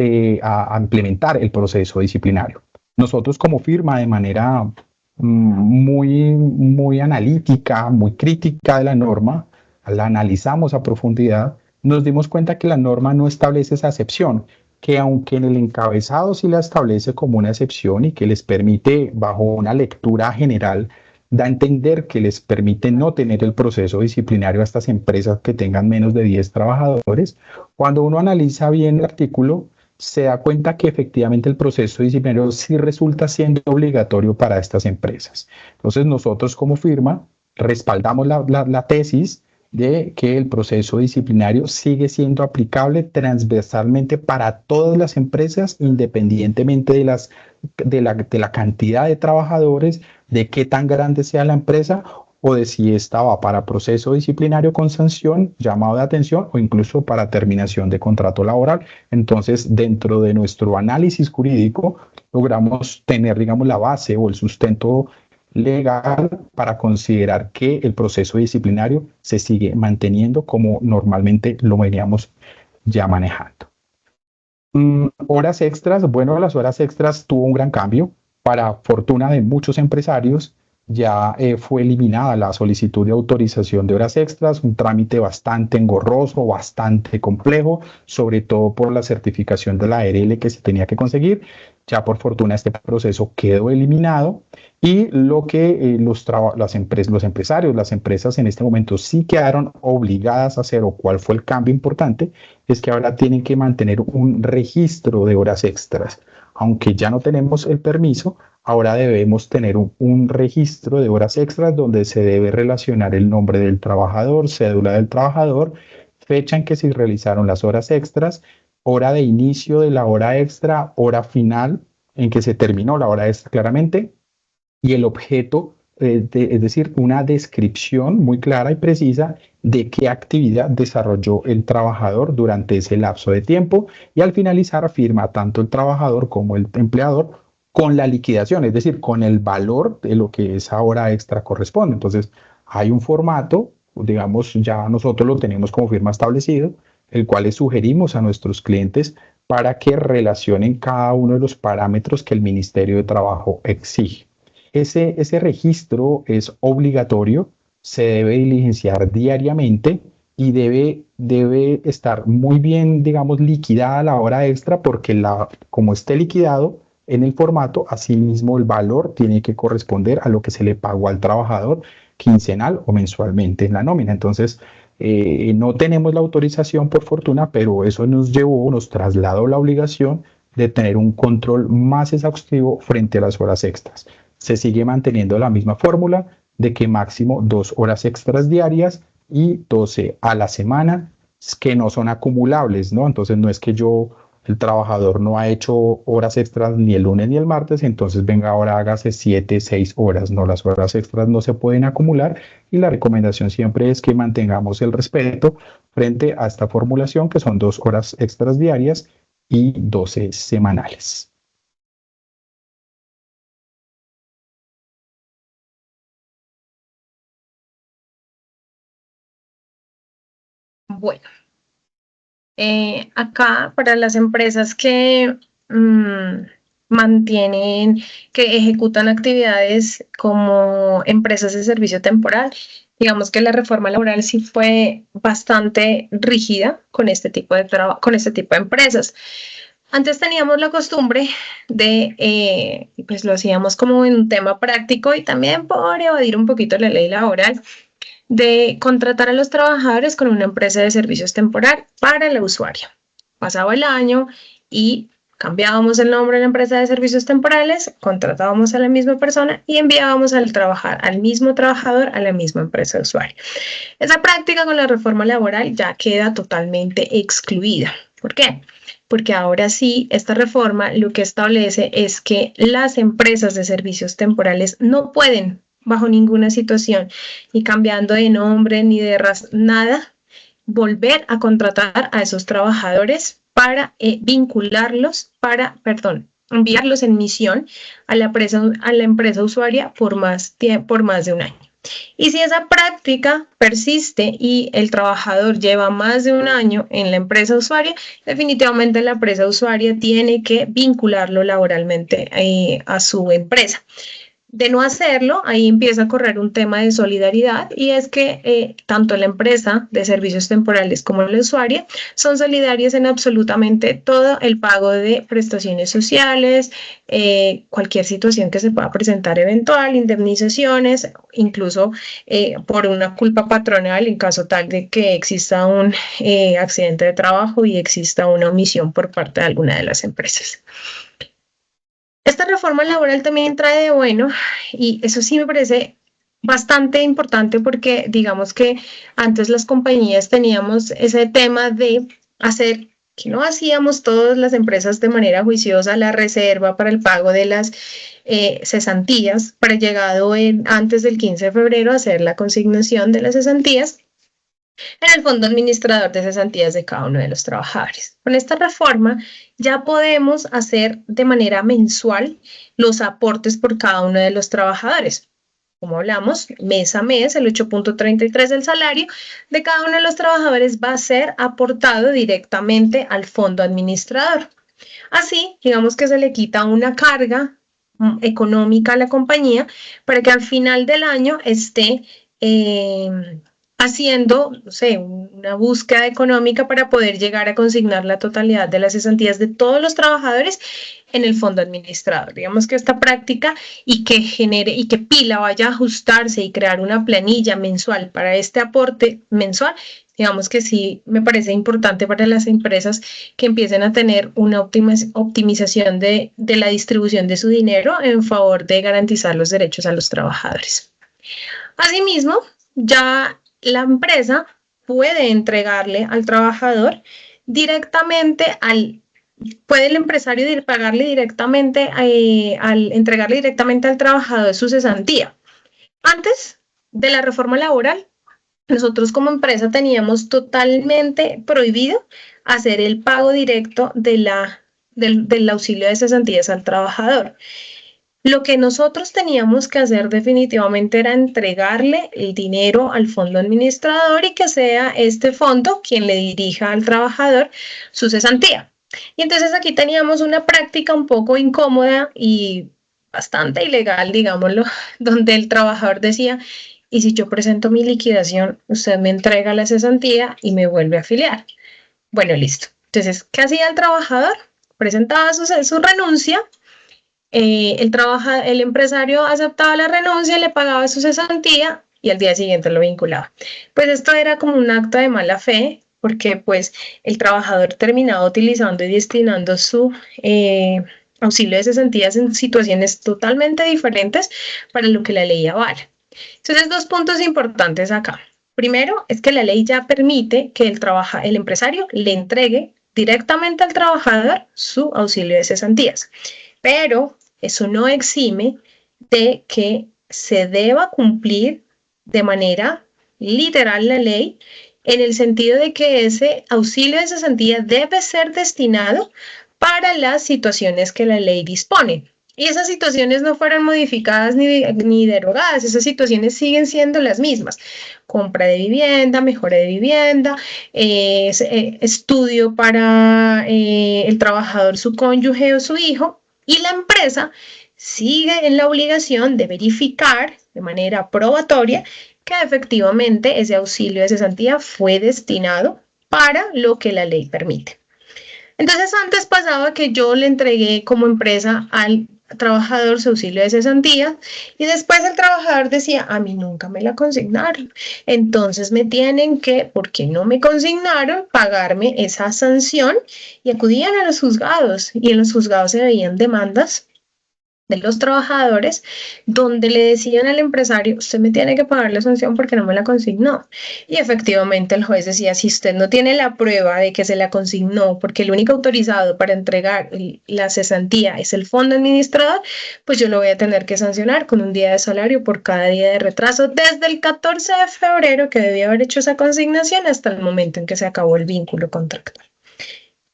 implementar el proceso disciplinario. Nosotros como firma, de manera muy analítica, muy crítica de la norma, la analizamos a profundidad, nos dimos cuenta que la norma no establece esa excepción, que aunque en el encabezado sí la establece como una excepción y que les permite, bajo una lectura general, da a entender que les permite no tener el proceso disciplinario a estas empresas que tengan menos de 10 trabajadores, cuando uno analiza bien el artículo, se da cuenta que efectivamente el proceso disciplinario sí resulta siendo obligatorio para estas empresas. Entonces nosotros como firma respaldamos la tesis de que el proceso disciplinario sigue siendo aplicable transversalmente para todas las empresas, independientemente de la cantidad de trabajadores, de qué tan grande sea la empresa o de si esta va para proceso disciplinario con sanción, llamado de atención o incluso para terminación de contrato laboral. Entonces, dentro de nuestro análisis jurídico, logramos tener, digamos, la base o el sustento legal para considerar que el proceso disciplinario se sigue manteniendo como normalmente lo veníamos ya manejando. Horas extras, bueno, las horas extras tuvo un gran cambio para fortuna de muchos empresarios. ya fue eliminada la solicitud de autorización de horas extras, un trámite bastante engorroso, bastante complejo, sobre todo por la certificación de la ARL que se tenía que conseguir. Ya por fortuna este proceso quedó eliminado y lo que los empresarios, las empresas en este momento sí quedaron obligadas a hacer, o cuál fue el cambio importante, es que ahora tienen que mantener un registro de horas extras. Aunque ya no tenemos el permiso, ahora debemos tener un registro de horas extras donde se debe relacionar el nombre del trabajador, cédula del trabajador, fecha en que se realizaron las horas extras, hora de inicio de la hora extra, hora final en que se terminó la hora extra claramente, y el objeto, es decir, una descripción muy clara y precisa de qué actividad desarrolló el trabajador durante ese lapso de tiempo, y al finalizar firma tanto el trabajador como el empleador con la liquidación, es decir, con el valor de lo que esa hora extra corresponde. Entonces, hay un formato, digamos, ya nosotros lo tenemos como firma establecido, el cual les sugerimos a nuestros clientes para que relacionen cada uno de los parámetros que el Ministerio de Trabajo exige. Ese registro es obligatorio, se debe diligenciar diariamente y debe estar muy bien, digamos, liquidada la hora extra porque como esté liquidado en el formato, asimismo el valor tiene que corresponder a lo que se le pagó al trabajador quincenal o mensualmente en la nómina. Entonces, no tenemos la autorización por fortuna, pero eso nos trasladó la obligación de tener un control más exhaustivo frente a las horas extras. Se sigue manteniendo la misma fórmula de que máximo 2 horas extras diarias y 12 a la semana, que no son acumulables, ¿no? Entonces no es que el trabajador no ha hecho horas extras ni el lunes ni el martes, entonces venga ahora hágase 7, 6 horas, no, las horas extras no se pueden acumular y la recomendación siempre es que mantengamos el respeto frente a esta formulación que son 2 horas extras diarias y 12 semanales. Bueno, acá para las empresas que mantienen, que ejecutan actividades como empresas de servicio temporal, digamos que la reforma laboral sí fue bastante rígida con este tipo de con este tipo de empresas. Antes teníamos la costumbre de, pues lo hacíamos como en un tema práctico y también por evadir un poquito la ley laboral, de contratar a los trabajadores con una empresa de servicios temporal para el usuario. Pasaba el año y cambiábamos el nombre de la empresa de servicios temporales, contratábamos a la misma persona y enviábamos al mismo trabajador a la misma empresa de usuario. Esa práctica con la reforma laboral ya queda totalmente excluida. ¿Por qué? Porque ahora sí, esta reforma lo que establece es que las empresas de servicios temporales no pueden bajo ninguna situación, ni cambiando de nombre, ni de raza, nada, volver a contratar a esos trabajadores para enviarlos en misión a la empresa usuaria por más de un año. Y si esa práctica persiste y el trabajador lleva más de un año en la empresa usuaria, definitivamente la empresa usuaria tiene que vincularlo laboralmente a su empresa. De no hacerlo, ahí empieza a correr un tema de solidaridad y es que tanto la empresa de servicios temporales como la usuaria son solidarias en absolutamente todo el pago de prestaciones sociales, cualquier situación que se pueda presentar eventual, indemnizaciones, incluso por una culpa patronal en caso tal de que exista un accidente de trabajo y exista una omisión por parte de alguna de las empresas. Esta reforma laboral también trae de bueno, y eso sí me parece bastante importante porque digamos que antes las compañías teníamos ese tema de hacer, que no hacíamos todas las empresas de manera juiciosa, la reserva para el pago de las cesantías, para llegado antes del 15 de febrero hacer la consignación de las cesantías en el fondo administrador de cesantías de cada uno de los trabajadores. Con esta reforma ya podemos hacer de manera mensual los aportes por cada uno de los trabajadores. Como hablamos, mes a mes, el 8.33 del salario de cada uno de los trabajadores va a ser aportado directamente al fondo administrador. Así, digamos que se le quita una carga económica a la compañía para que al final del año esté haciendo, no sé, una búsqueda económica para poder llegar a consignar la totalidad de las cesantías de todos los trabajadores en el fondo administrador. Digamos que esta práctica y que genere y que Pila vaya a ajustarse y crear una planilla mensual para este aporte mensual, digamos que sí me parece importante para las empresas que empiecen a tener una optimización de la distribución de su dinero en favor de garantizar los derechos a los trabajadores. Asimismo, ya la empresa puede entregarle al trabajador directamente puede el empresario pagarle directamente, entregarle directamente al trabajador su cesantía. Antes de la reforma laboral, nosotros como empresa teníamos totalmente prohibido hacer el pago directo del auxilio de cesantías al trabajador. Lo que nosotros teníamos que hacer definitivamente era entregarle el dinero al fondo administrador y que sea este fondo quien le dirija al trabajador su cesantía. Y entonces aquí teníamos una práctica un poco incómoda y bastante ilegal, digámoslo, donde el trabajador decía, y si yo presento mi liquidación, usted me entrega la cesantía y me vuelve a afiliar. Bueno, listo. Entonces, ¿qué hacía el trabajador? Presentaba su renuncia. El empresario aceptaba la renuncia, le pagaba su cesantía y al día siguiente lo vinculaba. Pues esto era como un acto de mala fe, porque pues el trabajador terminaba utilizando y destinando su auxilio de cesantías en situaciones totalmente diferentes para lo que la ley avala. Entonces, dos puntos importantes acá. Primero, es que la ley ya permite que el empresario le entregue directamente al trabajador su auxilio de cesantías, pero eso no exime de que se deba cumplir de manera literal la ley, en el sentido de que ese auxilio de cesantía debe ser destinado para las situaciones que la ley dispone. Y esas situaciones no fueron modificadas ni derogadas, esas situaciones siguen siendo las mismas. Compra de vivienda, mejora de vivienda, estudio para el trabajador, su cónyuge o su hijo, y la empresa sigue en la obligación de verificar de manera probatoria que efectivamente ese auxilio de cesantía fue destinado para lo que la ley permite. Entonces, antes pasaba que yo le entregué como empresa al trabajador su auxilio de cesantía y después el trabajador decía, a mí nunca me la consignaron. Entonces me tienen que, porque no me consignaron, pagarme esa sanción, y acudían a los juzgados y en los juzgados se veían demandas de los trabajadores, donde le decían al empresario, usted me tiene que pagar la sanción porque no me la consignó. Y efectivamente el juez decía, si usted no tiene la prueba de que se la consignó, porque el único autorizado para entregar la cesantía es el fondo administrador, pues yo lo voy a tener que sancionar con un día de salario por cada día de retraso desde el 14 de febrero que debía haber hecho esa consignación hasta el momento en que se acabó el vínculo contractual.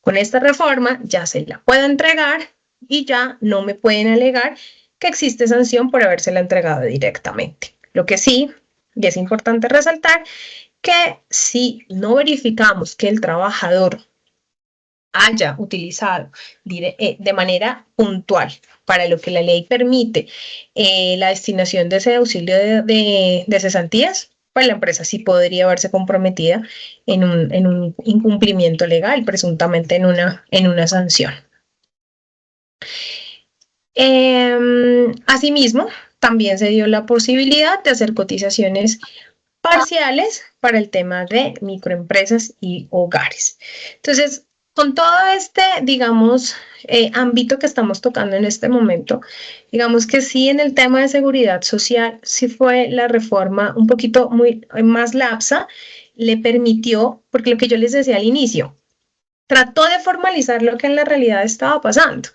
Con esta reforma ya se la puedo entregar y ya no me pueden alegar que existe sanción por habérsela entregado directamente. Lo que sí, y es importante resaltar, que si no verificamos que el trabajador haya utilizado de manera puntual para lo que la ley permite la destinación de ese auxilio de cesantías, pues la empresa sí podría verse comprometida en un incumplimiento legal, presuntamente en una sanción. Asimismo, también se dio la posibilidad de hacer cotizaciones parciales para el tema de microempresas y hogares. Entonces, con todo este, digamos, ámbito que estamos tocando en este momento, digamos que sí, en el tema de seguridad social, sí fue la reforma un poquito más lapsa, le permitió, porque lo que yo les decía al inicio, trató de formalizar lo que en la realidad estaba pasando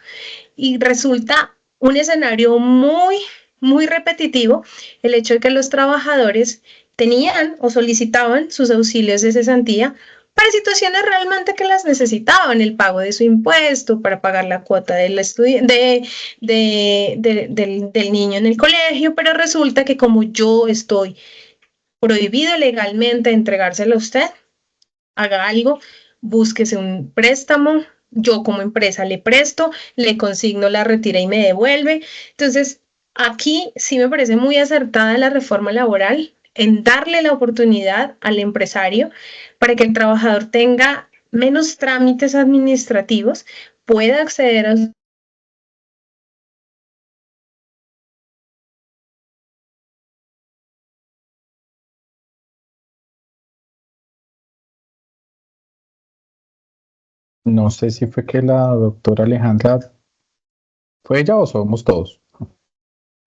y resulta un escenario muy repetitivo el hecho de que los trabajadores tenían o solicitaban sus auxilios de cesantía para situaciones realmente que las necesitaban, el pago de su impuesto, para pagar la cuota del niño en el colegio, pero resulta que como yo estoy prohibido legalmente entregárselo a usted, haga algo, búsquese un préstamo, yo como empresa le presto, le consigno, la retira y me devuelve. Entonces, aquí sí me parece muy acertada la reforma laboral en darle la oportunidad al empresario para que el trabajador tenga menos trámites administrativos, pueda acceder a No sé si fue que la doctora Alejandra, ¿fue ella o somos todos?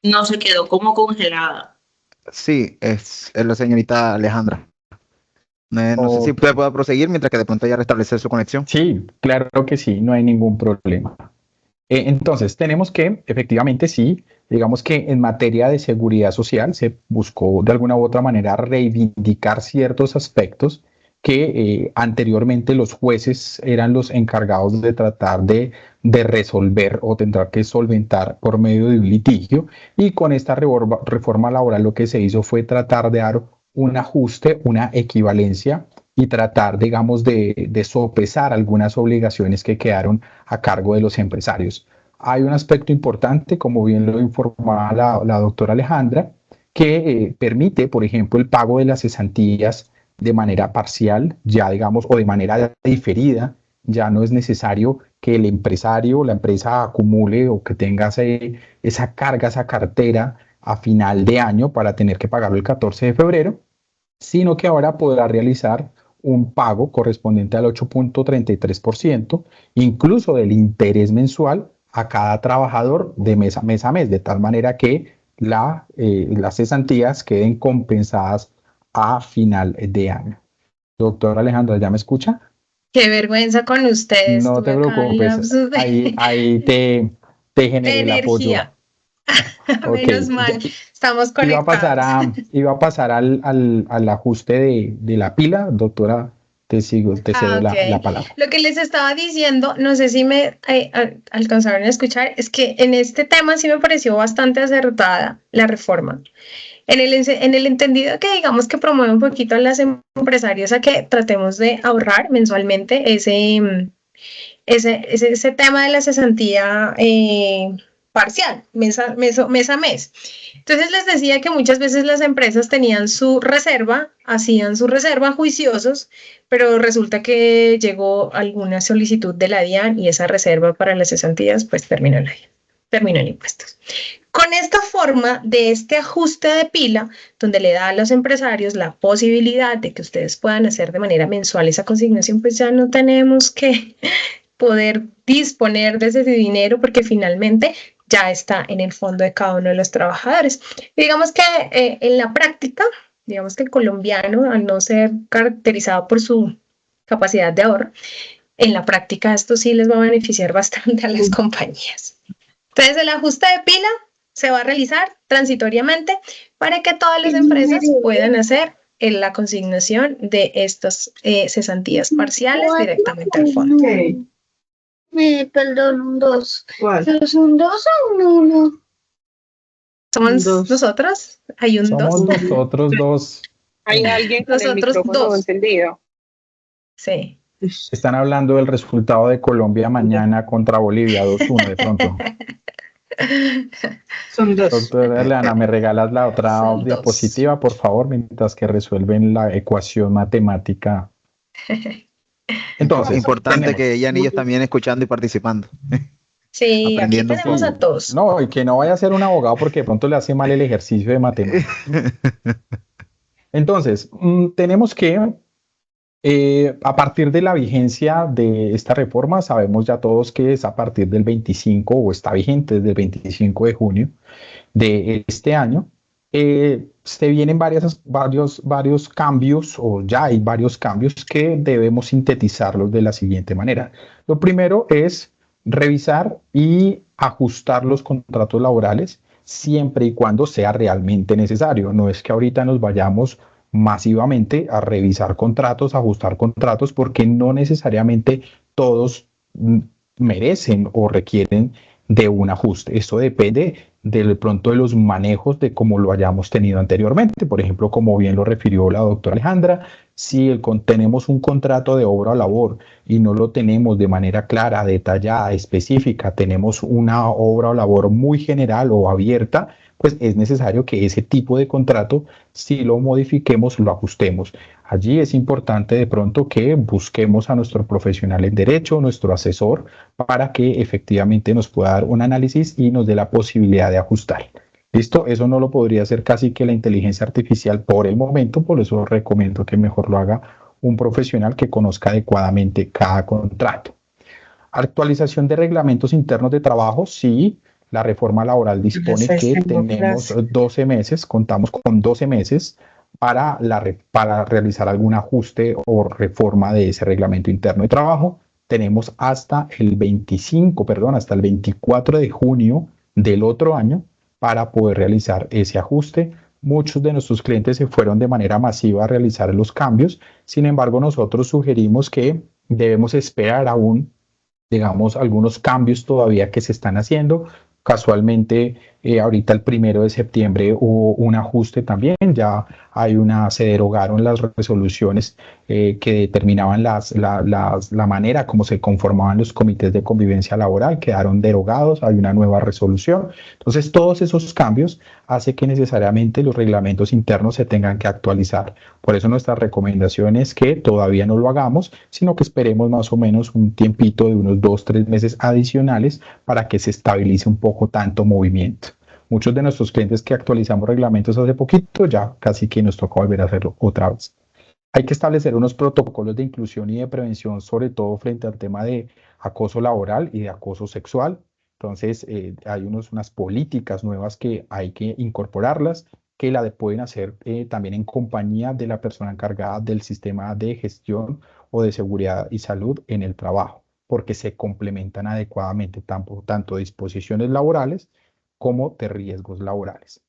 No, se quedó como congelada. Sí, es la señorita Alejandra. No sé si Ok. usted pueda proseguir mientras que de pronto ya restablece su conexión. Sí, claro que sí, no hay ningún problema. Entonces, tenemos que, efectivamente, sí, digamos que en materia de seguridad social se buscó de alguna u otra manera reivindicar ciertos aspectos que anteriormente los jueces eran los encargados de tratar de resolver o tendrá que solventar por medio de un litigio. Y con esta reforma laboral lo que se hizo fue tratar de dar un ajuste, una equivalencia y tratar, digamos, de sopesar algunas obligaciones que quedaron a cargo de los empresarios. Hay un aspecto importante, como bien lo informaba la doctora Alejandra, que permite, por ejemplo, el pago de las cesantías de manera parcial, ya digamos, o de manera diferida. Ya no es necesario que el empresario o la empresa acumule o que tenga esa carga, esa cartera a final de año para tener que pagarlo el 14 de febrero, sino que ahora podrá realizar un pago correspondiente al 8.33%, incluso del interés mensual a cada trabajador de mes a mes, de tal manera que las cesantías queden compensadas a final de año. Doctora Alejandra, ¿ya me escucha? Qué vergüenza con ustedes, No tuve te acá el preocupes, lapsus ahí te de generé el apoyo. energía. Ok, Menos mal, estamos iba a pasar, conectados. al ajuste de la pila. Doctora, te cedo Ok. la palabra. Lo que les estaba diciendo, no sé si me alcanzaron a escuchar, es que en este tema sí me pareció bastante acertada la reforma. En el entendido que digamos que promueve un poquito a las empresarias a que tratemos de ahorrar mensualmente ese tema de la cesantía parcial, mes a mes. Entonces les decía que muchas veces las empresas tenían su reserva, hacían su reserva juiciosos, pero resulta que llegó alguna solicitud de la DIAN y esa reserva para las cesantías pues terminó en impuestos. Con esta forma de este ajuste de pila, donde le da a los empresarios la posibilidad de que ustedes puedan hacer de manera mensual esa consignación, pues ya no tenemos que poder disponer de ese dinero porque finalmente ya está en el fondo de cada uno de los trabajadores. Y digamos que en la práctica, digamos que el colombiano, al no ser caracterizado por su capacidad de ahorro, en la práctica esto sí les va a beneficiar bastante a las compañías. Entonces el ajuste de pila se va a realizar transitoriamente para que todas las empresas puedan hacer la consignación de estas cesantías parciales directamente al fondo. Perdón, un 2. ¿Cuál? ¿Pero son 2 o un 1? ¿Somos Dos. nosotros? Hay un Somos 2. nosotros dos. ¿Hay alguien con el Nosotros micrófono dos. encendido? Sí. Están hablando del resultado de Colombia mañana contra Bolivia 2-1 de pronto. Son dos. Doctora Leana, ¿me regalas la otra Son diapositiva, por favor, mientras que resuelven la ecuación matemática? Entonces, Importante tenemos. que ella y ellos también escuchando y participando. Sí, aquí Aprendiendo un tenemos poco. a todos. No, y que no vaya a ser un abogado porque de pronto le hace mal el ejercicio de matemáticas. Entonces, tenemos que, a partir de la vigencia de esta reforma, sabemos ya todos que es a partir del 25 o está vigente desde el 25 de junio de este año. Se vienen varios cambios, o ya hay varios cambios que debemos sintetizarlos de la siguiente manera. Lo primero es revisar y ajustar los contratos laborales siempre y cuando sea realmente necesario. No es que ahorita nos vayamos masivamente a revisar contratos, ajustar contratos, porque no necesariamente todos merecen o requieren de un ajuste. Esto depende de pronto de los manejos de cómo lo hayamos tenido anteriormente. Por ejemplo, como bien lo refirió la doctora Alejandra, si tenemos un contrato de obra o labor y no lo tenemos de manera clara, detallada, específica, tenemos una obra o labor muy general o abierta, pues es necesario que ese tipo de contrato, si lo modifiquemos, lo ajustemos. Allí es importante de pronto que busquemos a nuestro profesional en derecho, nuestro asesor, para que efectivamente nos pueda dar un análisis y nos dé la posibilidad de ajustar. ¿Listo? Eso no lo podría hacer casi que la inteligencia artificial por el momento, por eso recomiendo que mejor lo haga un profesional que conozca adecuadamente cada contrato. Actualización de reglamentos internos de trabajo, sí, la reforma laboral dispone que tenemos 12 meses, contamos con 12 meses para realizar algún ajuste o reforma de ese reglamento interno de trabajo. Tenemos hasta el 25, perdón, hasta el 24 de junio del otro año para poder realizar ese ajuste. Muchos de nuestros clientes se fueron de manera masiva a realizar los cambios. Sin embargo, nosotros sugerimos que debemos esperar aún, digamos, algunos cambios todavía que se están haciendo. Casualmente, ahorita el 1 de septiembre hubo un ajuste también, ya se derogaron las resoluciones que determinaban la manera como se conformaban los comités de convivencia laboral, quedaron derogados, hay una nueva resolución. Entonces, todos esos cambios hacen que necesariamente los reglamentos internos se tengan que actualizar. Por eso nuestra recomendación es que todavía no lo hagamos, sino que esperemos más o menos un tiempito de unos 2, 3 meses adicionales para que se estabilice un poco tanto movimiento. Muchos de nuestros clientes que actualizamos reglamentos hace poquito, ya casi que nos toca volver a hacerlo otra vez. Hay que establecer unos protocolos de inclusión y de prevención, sobre todo frente al tema de acoso laboral y de acoso sexual. Entonces, hay unas políticas nuevas que hay que incorporarlas, que pueden hacer también en compañía de la persona encargada del sistema de gestión o de seguridad y salud en el trabajo, porque se complementan adecuadamente tanto disposiciones laborales como de riesgos laborales.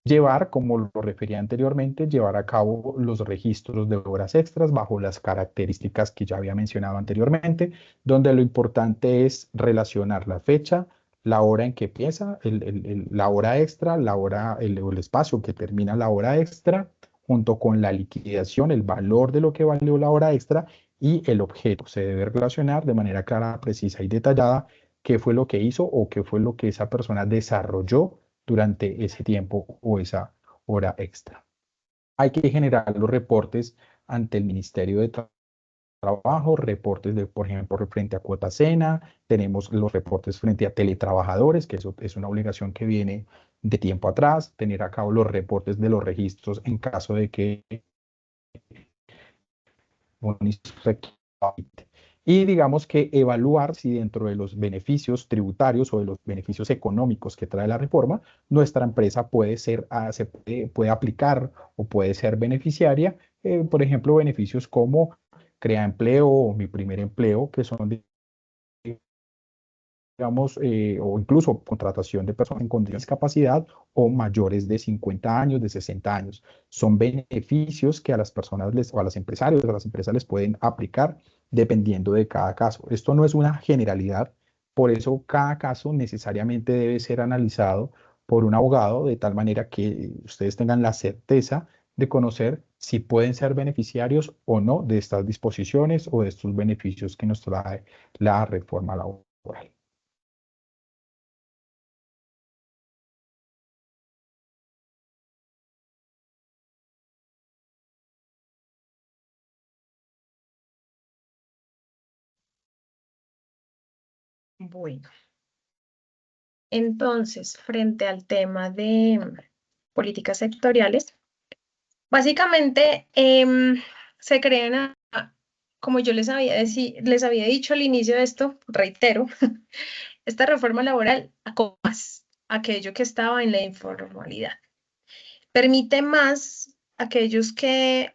Llevar, como lo refería anteriormente, llevar a cabo los registros de horas extras bajo las características que ya había mencionado anteriormente, donde lo importante es relacionar la fecha, la hora en que empieza, la hora extra, el espacio que termina la hora extra, junto con la liquidación, el valor de lo que valió la hora extra y el objeto. Se debe relacionar de manera clara, precisa y detallada qué fue lo que hizo o qué fue lo que esa persona desarrolló durante ese tiempo o esa hora extra. Hay que generar los reportes ante el Ministerio de Trabajo, reportes de, por ejemplo, frente a cuota cena, tenemos los reportes frente a teletrabajadores, que eso es una obligación que viene de tiempo atrás, tener a cabo los reportes de los registros en caso de que y digamos que evaluar si dentro de los beneficios tributarios o de los beneficios económicos que trae la reforma, nuestra empresa puede aplicar o puede ser beneficiaria, por ejemplo, beneficios como Crea Empleo o Mi Primer Empleo, que son, digamos, o incluso contratación de personas con discapacidad o mayores de 50 años, de 60 años. Son beneficios que a las personas o a los empresarios, a las empresas les pueden aplicar dependiendo de cada caso. Esto no es una generalidad, por eso cada caso necesariamente debe ser analizado por un abogado de tal manera que ustedes tengan la certeza de conocer si pueden ser beneficiarios o no de estas disposiciones o de estos beneficios que nos trae la reforma laboral. Bueno, entonces, frente al tema de políticas sectoriales, básicamente se crean, como yo les había dicho al inicio de esto, reitero, esta reforma laboral acoge más aquello que estaba en la informalidad. Permite más aquellos que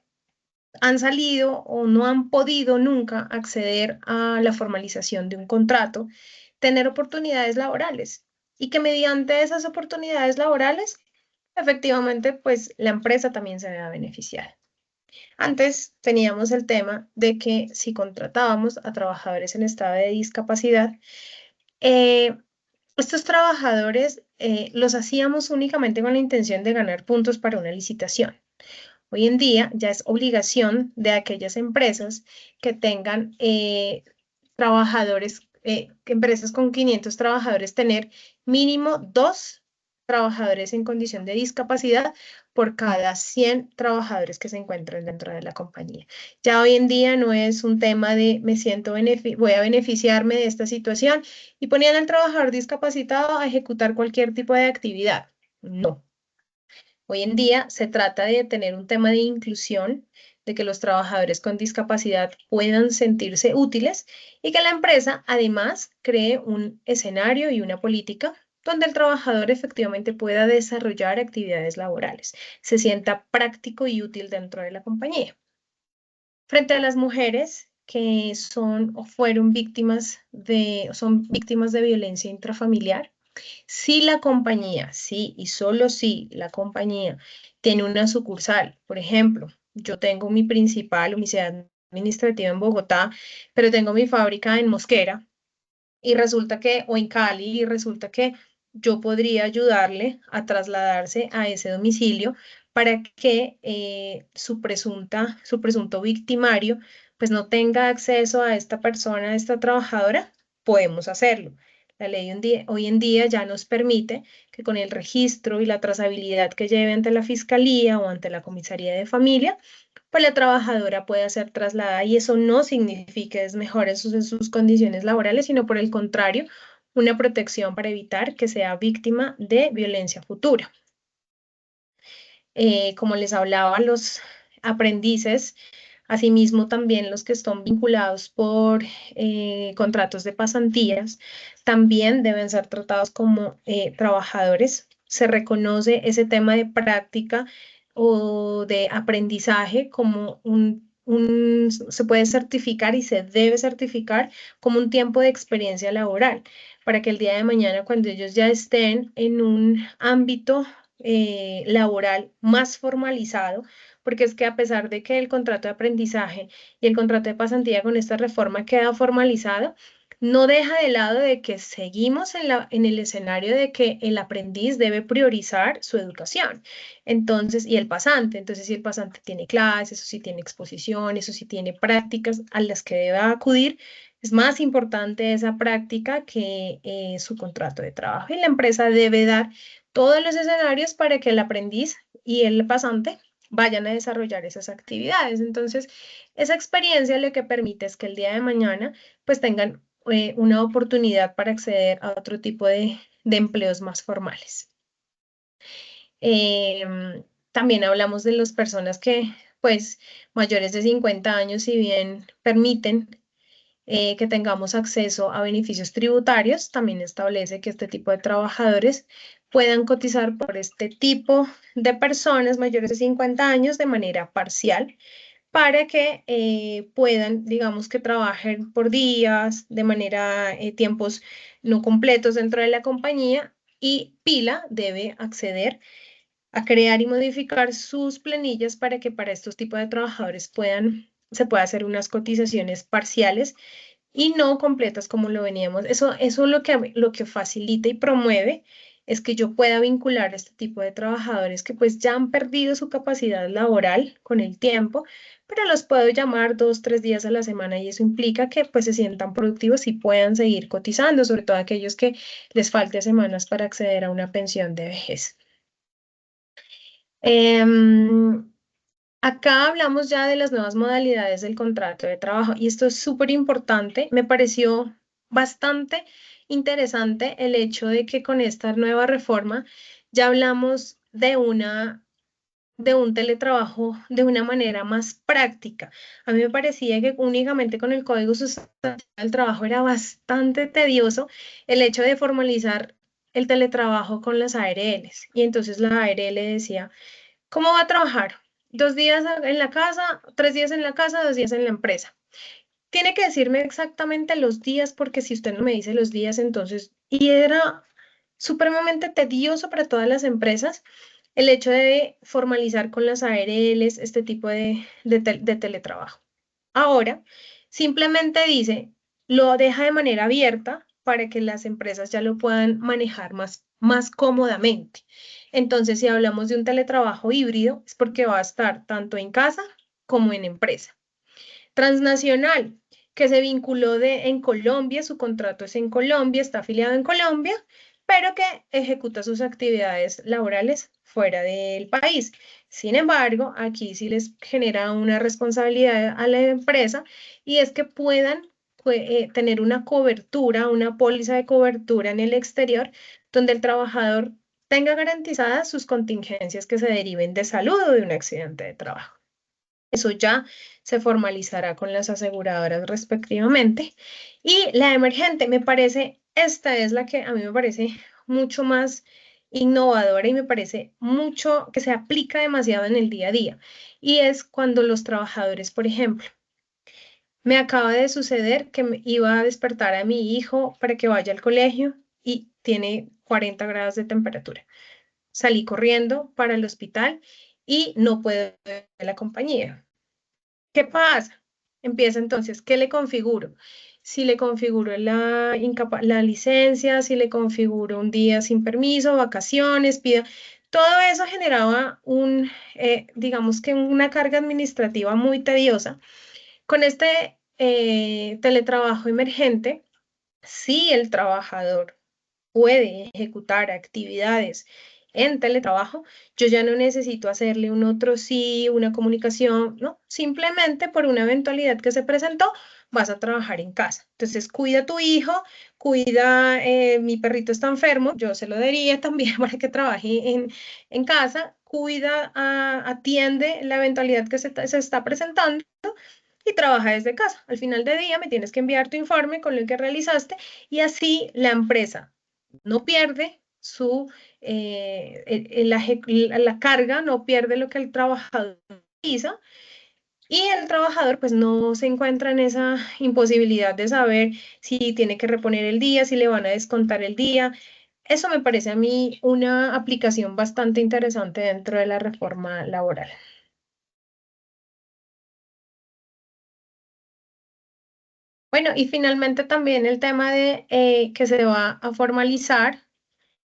han salido o no han podido nunca acceder a la formalización de un contrato, tener oportunidades laborales y que mediante esas oportunidades laborales, efectivamente, pues la empresa también se vea beneficiada. Antes teníamos el tema de que si contratábamos a trabajadores en estado de discapacidad, Estos trabajadores los hacíamos únicamente con la intención de ganar puntos para una licitación. Hoy en día ya es obligación de aquellas empresas que tengan trabajadores, empresas con 500 trabajadores, tener mínimo 2 trabajadores en condición de discapacidad por cada 100 trabajadores que se encuentran dentro de la compañía. Ya hoy en día no es un tema de voy a beneficiarme de esta situación y ponían al trabajador discapacitado a ejecutar cualquier tipo de actividad. No. Hoy en día se trata de tener un tema de inclusión, de que los trabajadores con discapacidad puedan sentirse útiles y que la empresa además cree un escenario y una política donde el trabajador efectivamente pueda desarrollar actividades laborales, se sienta práctico y útil dentro de la compañía. Frente a las mujeres que son o fueron son víctimas de violencia intrafamiliar, si la compañía, sí y solo si la compañía tiene una sucursal, por ejemplo, yo tengo mi principal o mi sede administrativa en Bogotá, pero tengo mi fábrica en Mosquera y resulta que, o en Cali, y resulta que yo podría ayudarle a trasladarse a ese domicilio para que su presunto victimario, pues no tenga acceso a esta persona, a esta trabajadora, podemos hacerlo. La ley hoy en día ya nos permite que con el registro y la trazabilidad que lleve ante la fiscalía o ante la comisaría de familia, pues la trabajadora puede ser trasladada y eso no significa que es mejor en sus condiciones laborales, sino por el contrario, una protección para evitar que sea víctima de violencia futura. Como les hablaba, los aprendices, asimismo también los que están vinculados por contratos de pasantías, también deben ser tratados como trabajadores. Se reconoce ese tema de práctica o de aprendizaje como se puede certificar y se debe certificar como un tiempo de experiencia laboral, para que el día de mañana, cuando ellos ya estén en un ámbito laboral más formalizado, porque es que a pesar de que el contrato de aprendizaje y el contrato de pasantía con esta reforma queda formalizado, no deja de lado de que seguimos en el escenario de que el aprendiz debe priorizar su educación. Entonces, y el pasante, entonces si el pasante tiene clases, o si tiene exposiciones, o si tiene prácticas a las que debe acudir, es más importante esa práctica que su contrato de trabajo. Y la empresa debe dar todos los escenarios para que el aprendiz y el pasante vayan a desarrollar esas actividades. Entonces, esa experiencia lo que permite es que el día de mañana pues tengan una oportunidad para acceder a otro tipo de empleos más formales. También hablamos de las personas que pues mayores de 50 años, si bien permiten que tengamos acceso a beneficios tributarios, también establece que este tipo de trabajadores puedan cotizar por este tipo de personas mayores de 50 años de manera parcial para que puedan, digamos, que trabajen por días, de manera, tiempos no completos dentro de la compañía y Pila debe acceder a crear y modificar sus planillas para que para estos tipos de trabajadores se pueda hacer unas cotizaciones parciales y no completas como lo veníamos. Eso lo que facilita y promueve es que yo pueda vincular a este tipo de trabajadores que pues ya han perdido su capacidad laboral con el tiempo, pero los puedo llamar 2, 3 días a la semana y eso implica que pues se sientan productivos y puedan seguir cotizando, sobre todo aquellos que les falte semanas para acceder a una pensión de vejez. Acá hablamos ya de las nuevas modalidades del contrato de trabajo y esto es súper importante. Me pareció bastante interesante el hecho de que con esta nueva reforma ya hablamos de un teletrabajo de una manera más práctica. A mí me parecía que únicamente con el Código Sustantivo del Trabajo era bastante tedioso el hecho de formalizar el teletrabajo con las ARLs. Y entonces la ARL decía, ¿cómo va a trabajar? 2 días en la casa, 3 días en la casa, 2 días en la empresa. Tiene que decirme exactamente los días, porque si usted no me dice los días, entonces, y era supremamente tedioso para todas las empresas el hecho de formalizar con las ARLs este tipo de teletrabajo. Ahora, simplemente dice, lo deja de manera abierta para que las empresas ya lo puedan manejar más cómodamente. Entonces, si hablamos de un teletrabajo híbrido, es porque va a estar tanto en casa como en empresa. Transnacional, que se vinculó en Colombia, su contrato es en Colombia, está afiliado en Colombia, pero que ejecuta sus actividades laborales fuera del país. Sin embargo, aquí sí les genera una responsabilidad a la empresa y es que puedan tener una cobertura, una póliza de cobertura en el exterior, donde el trabajador tenga garantizadas sus contingencias que se deriven de salud o de un accidente de trabajo. Eso ya se formalizará con las aseguradoras respectivamente. Y la emergente, me parece, esta es la que a mí me parece mucho más innovadora y me parece mucho que se aplica demasiado en el día a día. Y es cuando los trabajadores, por ejemplo, me acaba de suceder que me iba a despertar a mi hijo para que vaya al colegio y tiene 40 grados de temperatura. Salí corriendo para el hospital y no puedo ver la compañía. ¿Qué pasa? Empieza entonces, ¿qué le configuro? Si le configuro la licencia, si le configuro un día sin permiso, vacaciones, pida. Todo eso generaba digamos que una carga administrativa muy tediosa. Con este teletrabajo emergente, si el trabajador puede ejecutar actividades en teletrabajo, yo ya no necesito hacerle un otro sí, una comunicación, no, simplemente por una eventualidad que se presentó, vas a trabajar en casa. Entonces, cuida a tu hijo, cuida, mi perrito está enfermo, yo se lo daría también para que trabaje en casa, cuida, atiende la eventualidad que se está presentando y trabaja desde casa. Al final de día me tienes que enviar tu informe con lo que realizaste y así la empresa no pierde la carga, no pierde lo que el trabajador hizo y el trabajador pues no se encuentra en esa imposibilidad de saber si tiene que reponer el día, si le van a descontar el día. Eso me parece a mí una aplicación bastante interesante dentro de la reforma laboral. Bueno, y finalmente también el tema de que se va a formalizar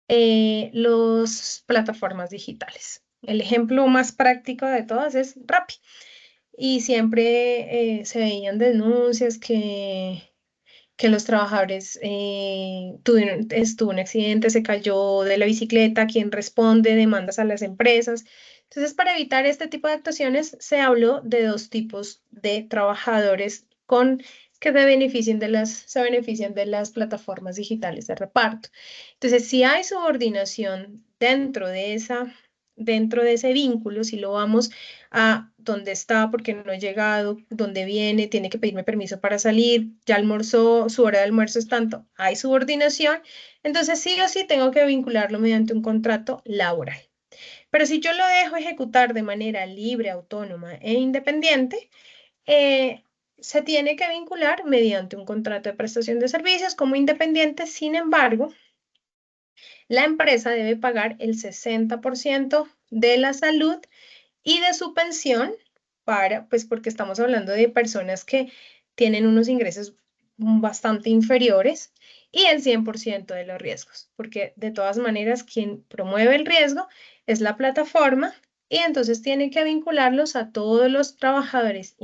las plataformas digitales. El ejemplo más práctico de todas es Rappi. Y siempre se veían denuncias que los trabajadores estuvo un accidente, se cayó de la bicicleta, ¿quién responde? Demandas a las empresas. Entonces, para evitar este tipo de actuaciones, se habló de dos tipos de trabajadores que se benefician de las plataformas digitales de reparto. Entonces, si hay subordinación dentro de ese vínculo, si lo vamos a dónde está, porque no ha llegado, dónde viene, tiene que pedirme permiso para salir, ya almorzó, su hora de almuerzo es tanto, hay subordinación, entonces sí o sí tengo que vincularlo mediante un contrato laboral. Pero si yo lo dejo ejecutar de manera libre, autónoma e independiente, eh, se tiene que vincular mediante un contrato de prestación de servicios como independiente. Sin embargo, la empresa debe pagar el 60% de la salud y de su pensión pues porque estamos hablando de personas que tienen unos ingresos bastante inferiores y el 100% de los riesgos, porque de todas maneras quien promueve el riesgo es la plataforma y entonces tiene que vincularlos a todos los trabajadores,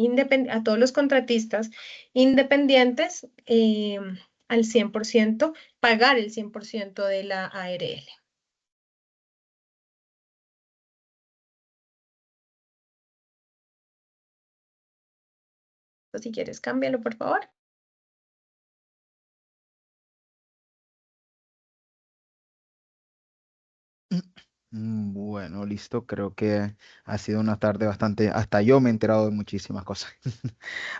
a todos los contratistas independientes al 100%, pagar el 100% de la ARL. Si quieres, cámbialo, por favor. Bueno, listo. Creo que ha sido una tarde bastante, hasta yo me he enterado de muchísimas cosas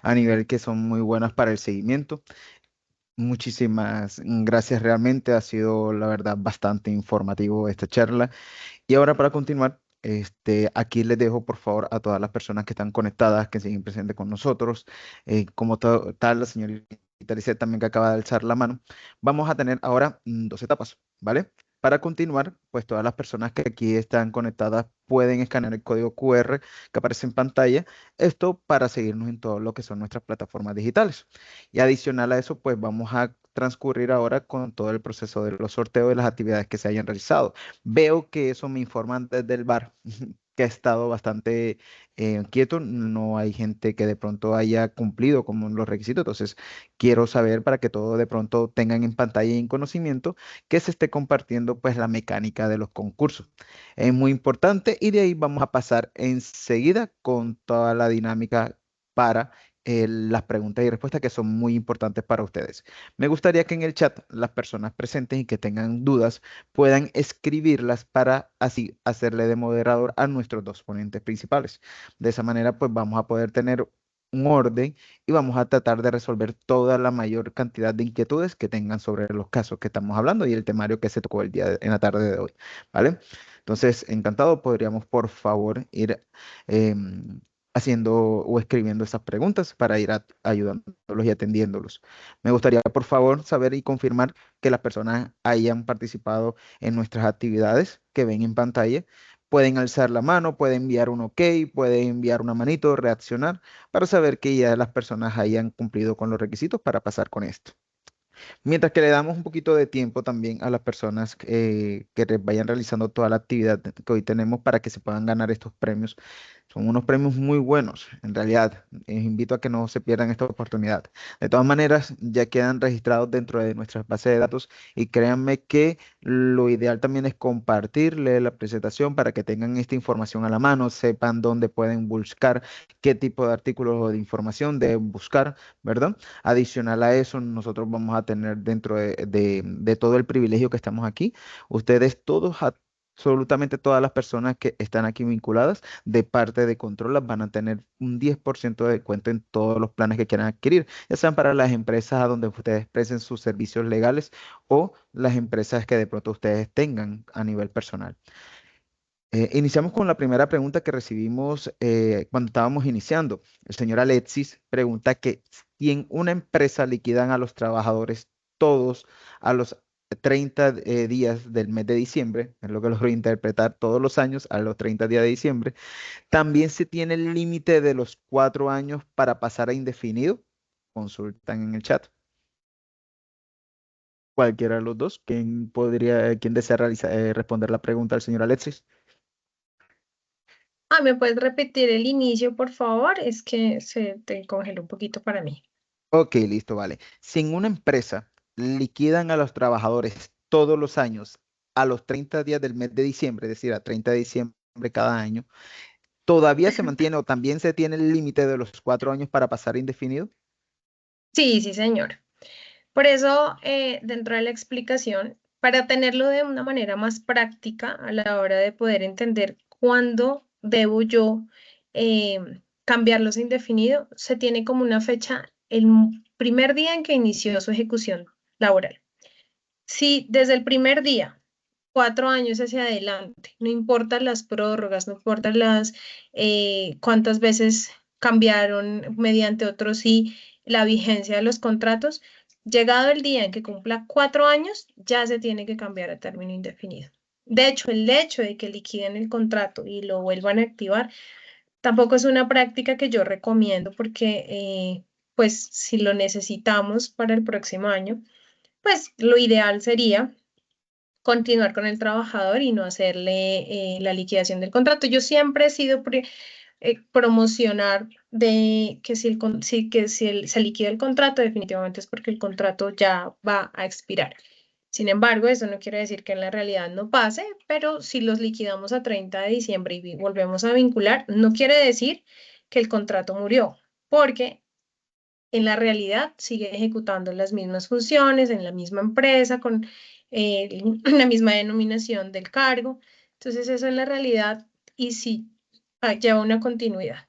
a nivel que son muy buenas para el seguimiento. Muchísimas gracias, realmente ha sido la verdad bastante informativo esta charla. Y ahora para continuar, aquí les dejo por favor a todas las personas que están conectadas, que siguen presentes con nosotros, como tal la señorita Lisette también que acaba de alzar la mano. Vamos a tener ahora dos etapas, ¿vale? Para continuar, pues todas las personas que aquí están conectadas pueden escanear el código QR que aparece en pantalla, esto para seguirnos en todo lo que son nuestras plataformas digitales. Y adicional a eso, pues vamos a transcurrir ahora con todo el proceso de los sorteos de las actividades que se hayan realizado. Veo que eso me informan desde el bar, que ha estado bastante quieto, no hay gente que de pronto haya cumplido con los requisitos, entonces quiero saber para que todos de pronto tengan en pantalla y en conocimiento que se esté compartiendo pues la mecánica de los concursos. Es muy importante y de ahí vamos a pasar enseguida con toda la dinámica para las preguntas y respuestas que son muy importantes para ustedes. Me gustaría que en el chat las personas presentes y que tengan dudas puedan escribirlas para así hacerle de moderador a nuestros dos ponentes principales. De esa manera, pues vamos a poder tener un orden y vamos a tratar de resolver toda la mayor cantidad de inquietudes que tengan sobre los casos que estamos hablando y el temario que se tocó en la tarde de hoy, ¿vale? Entonces, encantado, podríamos por favor ir haciendo o escribiendo esas preguntas para ir ayudándolos y atendiéndolos. Me gustaría, por favor, saber y confirmar que las personas hayan participado en nuestras actividades que ven en pantalla. Pueden alzar la mano, pueden enviar un OK, pueden enviar una manito, reaccionar, para saber que ya las personas hayan cumplido con los requisitos para pasar con esto. Mientras que le damos un poquito de tiempo también a las personas vayan realizando toda la actividad que hoy tenemos para que se puedan ganar estos premios. Son unos premios muy buenos, en realidad. Les invito a que no se pierdan esta oportunidad. De todas maneras, ya quedan registrados dentro de nuestras bases de datos y créanme que lo ideal también es compartirle la presentación para que tengan esta información a la mano, sepan dónde pueden buscar, qué tipo de artículos o de información deben buscar, ¿verdad? Adicional a eso, nosotros vamos a tener dentro de todo el privilegio que estamos aquí, ustedes todos, absolutamente todas las personas que están aquí vinculadas de parte de Controlas van a tener un 10% de descuento en todos los planes que quieran adquirir, ya sean para las empresas a donde ustedes presten sus servicios legales o las empresas que de pronto ustedes tengan a nivel personal. Iniciamos con la primera pregunta que recibimos cuando estábamos iniciando. El señor Alexis pregunta que si en una empresa liquidan a los trabajadores todos a los 30 días del mes de diciembre, es lo que los voy a interpretar todos los años a los 30 días de diciembre, también se tiene el límite de los 4 años para pasar a indefinido. Consultan en el chat. Cualquiera de los dos. ¿Quién desea responder la pregunta al señor Alexis? ¿Me puedes repetir el inicio, por favor? Es que se te congeló un poquito para mí. Ok, listo, vale. Si en una empresa liquidan a los trabajadores todos los años a los 30 días del mes de diciembre, es decir, a 30 de diciembre cada año, ¿todavía se mantiene o también se tiene el límite de los 4 años para pasar a indefinido? Sí, sí, señor. Por eso, dentro de la explicación, para tenerlo de una manera más práctica a la hora de poder entender cuándo debo yo cambiarlos a indefinido, se tiene como una fecha el primer día en que inició su ejecución laboral. Si desde el primer día, 4 años hacia adelante, no importa las prórrogas, no importa cuántas veces cambiaron mediante otros sí la vigencia de los contratos, llegado el día en que cumpla 4 años, ya se tiene que cambiar a término indefinido. De hecho, el hecho de que liquiden el contrato y lo vuelvan a activar tampoco es una práctica que yo recomiendo porque, pues, si lo necesitamos para el próximo año, pues lo ideal sería continuar con el trabajador y no hacerle la liquidación del contrato. Yo siempre he sido promocionar de que se liquida el contrato, definitivamente es porque el contrato ya va a expirar. Sin embargo, eso no quiere decir que en la realidad no pase, pero si los liquidamos a 30 de diciembre y volvemos a vincular, no quiere decir que el contrato murió, porque en la realidad sigue ejecutando las mismas funciones en la misma empresa, con la misma denominación del cargo. Entonces, eso es la realidad y sí lleva una continuidad.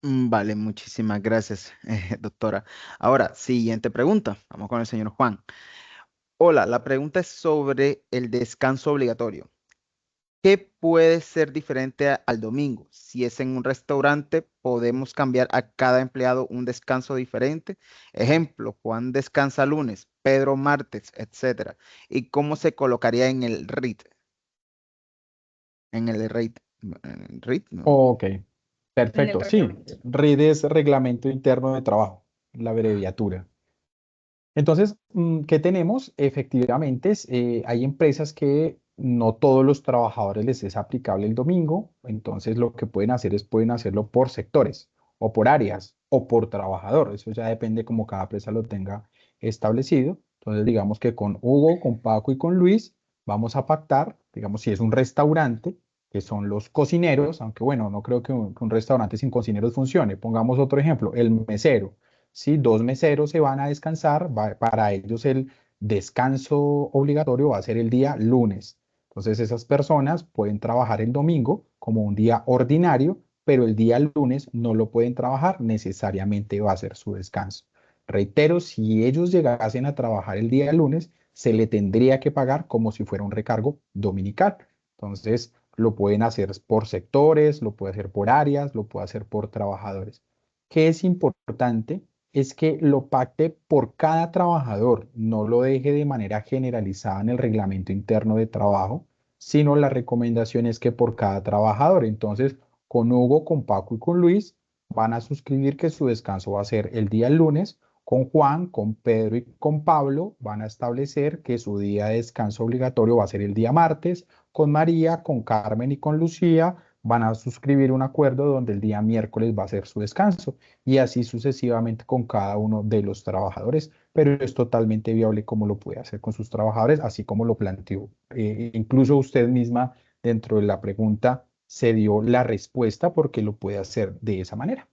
Vale, muchísimas gracias, doctora. Ahora, siguiente pregunta. Vamos con el señor Juan. Hola, la pregunta es sobre el descanso obligatorio. ¿Qué puede ser diferente al domingo? Si es en un restaurante, podemos cambiar a cada empleado un descanso diferente. Ejemplo, Juan descansa lunes, Pedro martes, etcétera. ¿Y cómo se colocaría en el RIT? En el RIT. ¿RIT? No. Ok, En el perfecto. Sí, reglamento. RID es Reglamento Interno de Trabajo, la abreviatura. Entonces, ¿qué tenemos? Efectivamente, hay empresas que no todos los trabajadores les es aplicable el domingo, entonces lo que pueden hacer es pueden hacerlo por sectores o por áreas o por trabajador. Eso ya depende como cada empresa lo tenga establecido. Entonces, digamos que con Hugo, con Paco y con Luis vamos a pactar, digamos, si es un restaurante, que son los cocineros, aunque bueno, no creo que un restaurante sin cocineros funcione. Pongamos otro ejemplo, el mesero. Si dos meseros se van a descansar, para ellos el descanso obligatorio va a ser el día lunes. Entonces esas personas pueden trabajar el domingo como un día ordinario, pero el día lunes no lo pueden trabajar, necesariamente va a ser su descanso. Reitero, si ellos llegasen a trabajar el día lunes, se le tendría que pagar como si fuera un recargo dominical. Entonces lo pueden hacer por sectores, lo puede hacer por áreas, lo puede hacer por trabajadores. ¿Qué es importante? Es que lo pacte por cada trabajador, no lo deje de manera generalizada en el reglamento interno de trabajo, sino la recomendación es que por cada trabajador. Entonces, con Hugo, con Paco y con Luis van a suscribir que su descanso va a ser el día lunes. Con Juan, con Pedro y con Pablo van a establecer que su día de descanso obligatorio va a ser el día martes. Con María, con Carmen y con Lucía van a suscribir un acuerdo donde el día miércoles va a ser su descanso y así sucesivamente con cada uno de los trabajadores, pero es totalmente viable como lo puede hacer con sus trabajadores, así como lo planteó. Incluso usted misma dentro de la pregunta se dio la respuesta porque lo puede hacer de esa manera.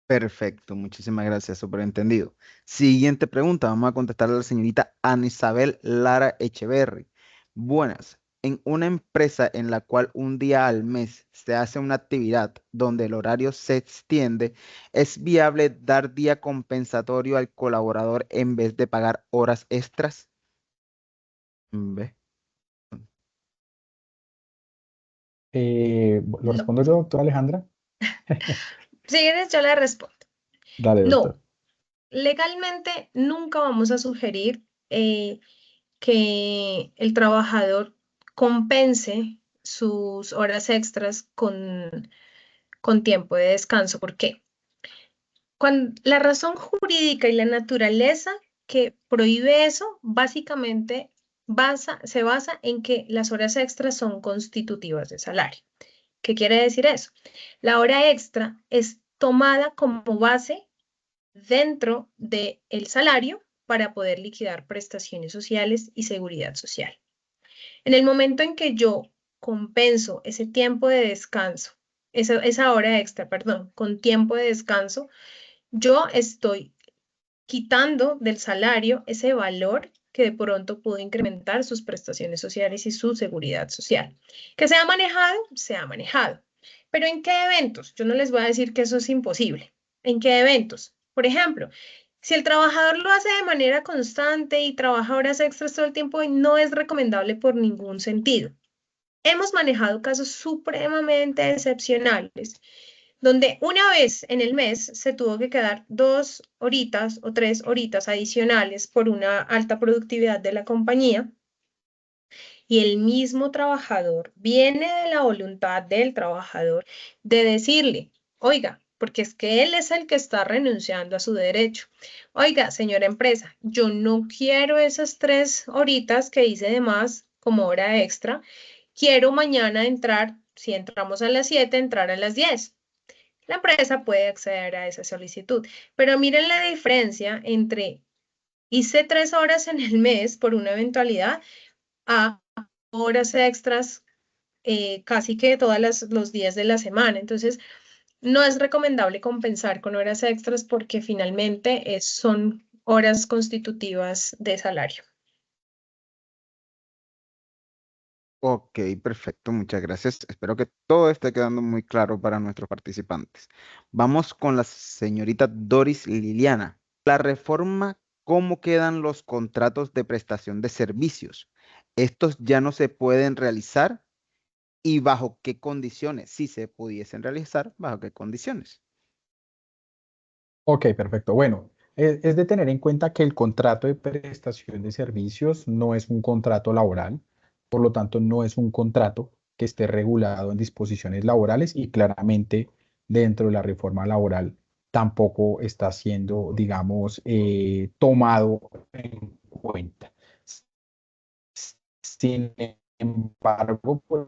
Perfecto, muchísimas gracias, entendido. Siguiente pregunta, vamos a contestar a la señorita Ana Isabel Lara Echeverry. Buenas, en una empresa en la cual un día al mes se hace una actividad donde el horario se extiende, ¿es viable dar día compensatorio al colaborador en vez de pagar horas extras? Ve. ¿Lo No. respondo yo, doctora Alejandra? Si quieres, yo le respondo. Dale, No, doctor. legalmente nunca vamos a sugerir que el trabajador compense sus horas extras con tiempo de descanso. ¿Por qué? La razón jurídica y la naturaleza que prohíbe eso, básicamente se basa en que las horas extras son constitutivas de salario. ¿Qué quiere decir eso? La hora extra es tomada como base dentro del salario para poder liquidar prestaciones sociales y seguridad social. En el momento en que yo compenso ese tiempo de descanso, esa hora extra, perdón, con tiempo de descanso, yo estoy quitando del salario ese valor que de pronto pudo incrementar sus prestaciones sociales y su seguridad social. Que se ha manejado, se ha manejado. Pero ¿en qué eventos? Yo no les voy a decir que eso es imposible. ¿En qué eventos? Por ejemplo, si el trabajador lo hace de manera constante y trabaja horas extras todo el tiempo, no es recomendable por ningún sentido. Hemos manejado casos supremamente excepcionales donde una vez en el mes se tuvo que quedar 2 horitas o 3 horitas adicionales por una alta productividad de la compañía y el mismo trabajador viene de la voluntad del trabajador de decirle, oiga, porque es que él es el que está renunciando a su derecho. Oiga, señora empresa, yo no quiero esas 3 horitas que hice de más como hora extra. Quiero mañana entrar, si entramos a las 7, entrar a las 10. La empresa puede acceder a esa solicitud, pero miren la diferencia entre hice 3 horas en el mes por una eventualidad a horas extras casi que todos los días de la semana. Entonces, no es recomendable compensar con horas extras porque finalmente son horas constitutivas de salario. Ok, perfecto, muchas gracias. Espero que todo esté quedando muy claro para nuestros participantes. Vamos con la señorita Doris Liliana. La reforma, ¿cómo quedan los contratos de prestación de servicios? ¿Estos ya no se pueden realizar? ¿Y bajo qué condiciones? Si se pudiesen realizar, ¿bajo qué condiciones? Ok, perfecto. Bueno, es de tener en cuenta que el contrato de prestación de servicios no es un contrato laboral, por lo tanto no es un contrato que esté regulado en disposiciones laborales y claramente dentro de la reforma laboral tampoco está siendo, digamos, tomado en cuenta. Sin embargo, pues,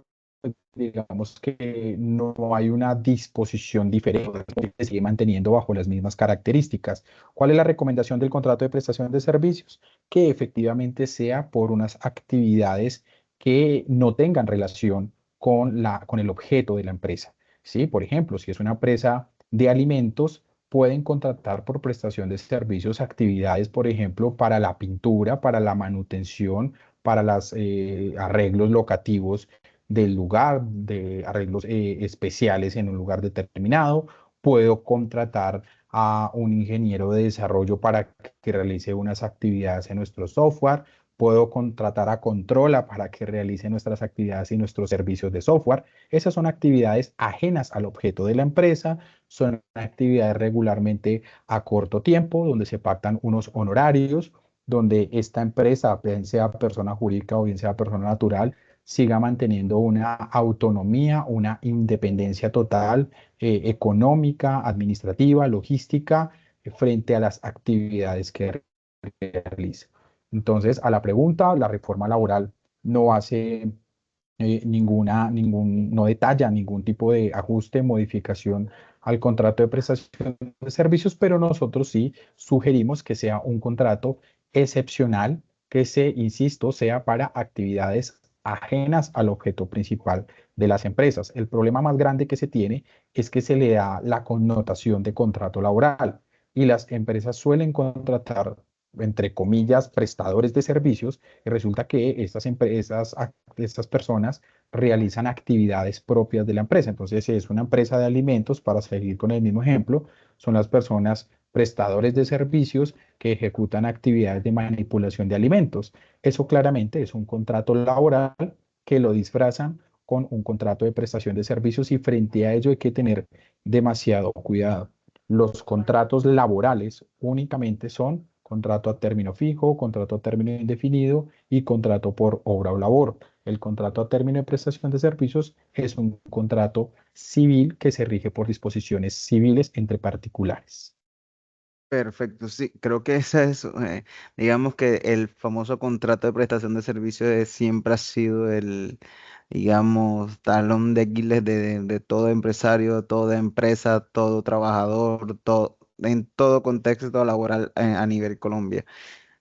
digamos que no hay una disposición diferente, que se sigue manteniendo bajo las mismas características. ¿Cuál es la recomendación del contrato de prestación de servicios? Que efectivamente sea por unas actividades que no tengan relación con el objeto de la empresa. ¿Sí? Por ejemplo, si es una empresa de alimentos, pueden contratar por prestación de servicios actividades, por ejemplo, para la pintura, para la manutención, para los arreglos locativos del lugar, de arreglos especiales en un lugar determinado. Puedo contratar a un ingeniero de desarrollo para que realice unas actividades en nuestro software. Puedo contratar a Controla para que realice nuestras actividades y nuestros servicios de software. Esas son actividades ajenas al objeto de la empresa, son actividades regularmente a corto tiempo, donde se pactan unos honorarios, donde esta empresa, bien sea persona jurídica o bien sea persona natural, siga manteniendo una autonomía, una independencia total, económica, administrativa, logística, frente a las actividades que realiza. Entonces, a la pregunta, la reforma laboral no hace no detalla ningún tipo de ajuste, modificación al contrato de prestación de servicios, pero nosotros sí sugerimos que sea un contrato excepcional, que insisto, sea para actividades ajenas al objeto principal de las empresas. El problema más grande que se tiene es que se le da la connotación de contrato laboral y las empresas suelen contratar, entre comillas, prestadores de servicios, y resulta que estas personas realizan actividades propias de la empresa. Entonces, si es una empresa de alimentos, para seguir con el mismo ejemplo, son las personas prestadores de servicios que ejecutan actividades de manipulación de alimentos. Eso claramente es un contrato laboral que lo disfrazan con un contrato de prestación de servicios, y frente a ello hay que tener demasiado cuidado. Los contratos laborales únicamente son contrato a término fijo, contrato a término indefinido y contrato por obra o labor. El contrato a término de prestación de servicios es un contrato civil que se rige por disposiciones civiles entre particulares. Perfecto, sí, creo que ese es, digamos que el famoso contrato de prestación de servicios siempre ha sido el, digamos, talón de Aquiles de todo empresario, toda empresa, todo trabajador, todo, en todo contexto laboral a nivel Colombia.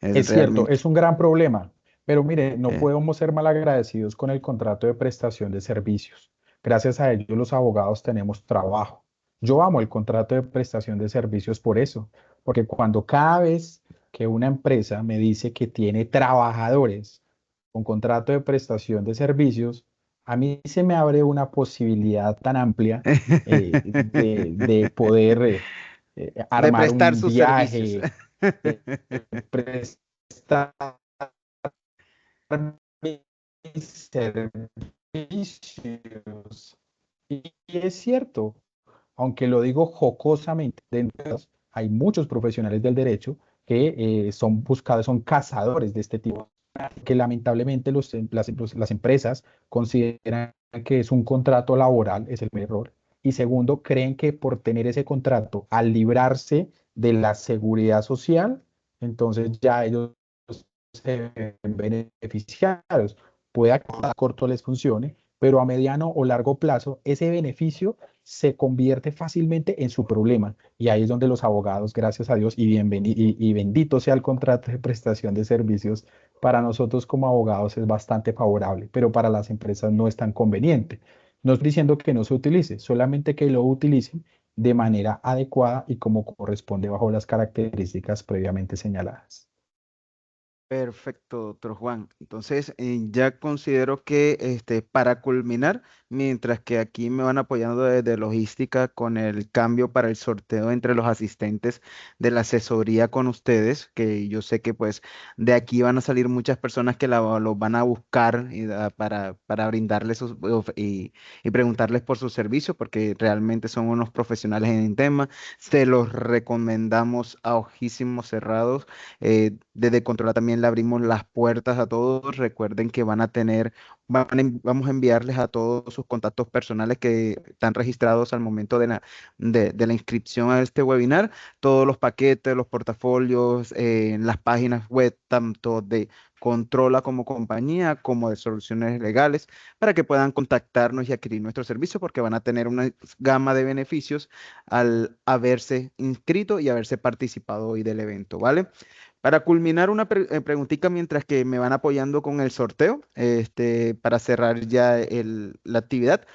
Es Es cierto, realmente, es un gran problema, pero mire, no eh, podemos ser malagradecidos con el contrato de prestación de servicios. Gracias a ello, los abogados tenemos trabajo. Yo amo el contrato de prestación de servicios por eso, porque cuando cada vez que una empresa me dice que tiene trabajadores con contrato de prestación de servicios, a mí se me abre una posibilidad tan amplia de poder de armar prestar un sus servicios. viaje, de prestar mis servicios. Y es cierto, aunque lo digo jocosamente, hay muchos profesionales del derecho que son buscados, son cazadores de este tipo, que lamentablemente las empresas consideran que es un contrato laboral, es el primer error. Y segundo, creen que por tener ese contrato, al librarse de la seguridad social, entonces ya ellos se ven beneficiados. Puede que a corto les funcione, pero a mediano o largo plazo ese beneficio se convierte fácilmente en su problema. Y ahí es donde los abogados, gracias a Dios y bendito sea el contrato de prestación de servicios, para nosotros como abogados es bastante favorable, pero para las empresas no es tan conveniente. No estoy diciendo que no se utilice, solamente que lo utilicen de manera adecuada y como corresponde bajo las características previamente señaladas. Perfecto, doctor Juan. Entonces, ya considero que para culminar, mientras que aquí me van apoyando de logística con el cambio para el sorteo entre los asistentes de la asesoría con ustedes, que yo sé que pues de aquí van a salir muchas personas que los van a buscar para brindarles y preguntarles por sus servicios, porque realmente son unos profesionales en el tema. Se los recomendamos a ojísimos cerrados. Desde Controla también también le abrimos las puertas a todos. Recuerden que vamos a enviarles a todos sus contactos personales que están registrados al momento de la inscripción a este webinar, todos los paquetes, los portafolios, las páginas web, tanto de Controla como compañía, como de soluciones legales, para que puedan contactarnos y adquirir nuestro servicio, porque van a tener una gama de beneficios al haberse inscrito y haberse participado hoy del evento, ¿vale? Para culminar, una preguntita mientras que me van apoyando con el sorteo, para cerrar ya la actividad,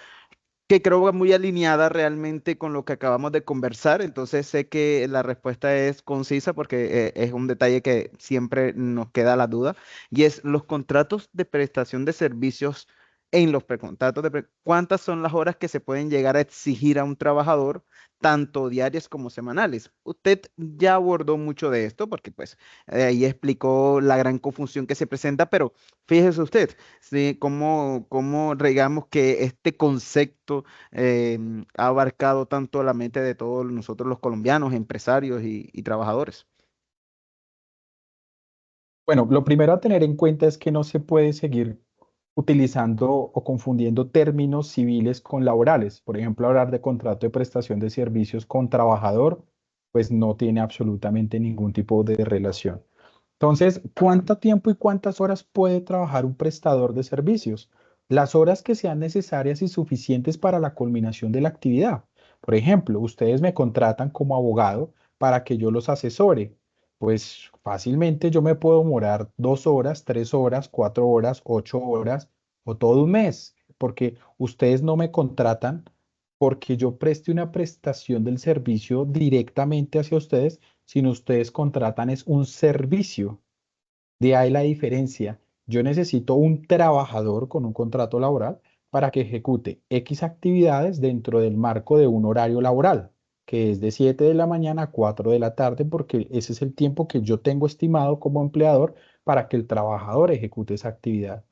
que creo que muy alineada realmente con lo que acabamos de conversar. Entonces sé que la respuesta es concisa porque es un detalle que siempre nos queda la duda, y es los contratos de prestación de servicios. En los precontratos ¿cuántas son las horas que se pueden llegar a exigir a un trabajador, tanto diarias como semanales? Usted ya abordó mucho de esto porque pues ahí explicó la gran confusión que se presenta, pero fíjese usted, sí, cómo digamos que este concepto ha abarcado tanto la mente de todos nosotros los colombianos, empresarios y trabajadores. Bueno, lo primero a tener en cuenta es que no se puede seguir utilizando o confundiendo términos civiles con laborales. Por ejemplo, hablar de contrato de prestación de servicios con trabajador, pues no tiene absolutamente ningún tipo de relación. Entonces, ¿cuánto tiempo y cuántas horas puede trabajar un prestador de servicios? Las horas que sean necesarias y suficientes para la culminación de la actividad. Por ejemplo, ustedes me contratan como abogado para que yo los asesore. Pues fácilmente yo me puedo demorar 2 horas, 3 horas, 4 horas, 8 horas o todo un mes, porque ustedes no me contratan porque yo preste una prestación del servicio directamente hacia ustedes, sino ustedes contratan es un servicio. De ahí la diferencia. Yo necesito un trabajador con un contrato laboral para que ejecute X actividades dentro del marco de un horario laboral, que es de 7 de la mañana a 4 de la tarde, porque ese es el tiempo que yo tengo estimado como empleador para que el trabajador ejecute esa actividad.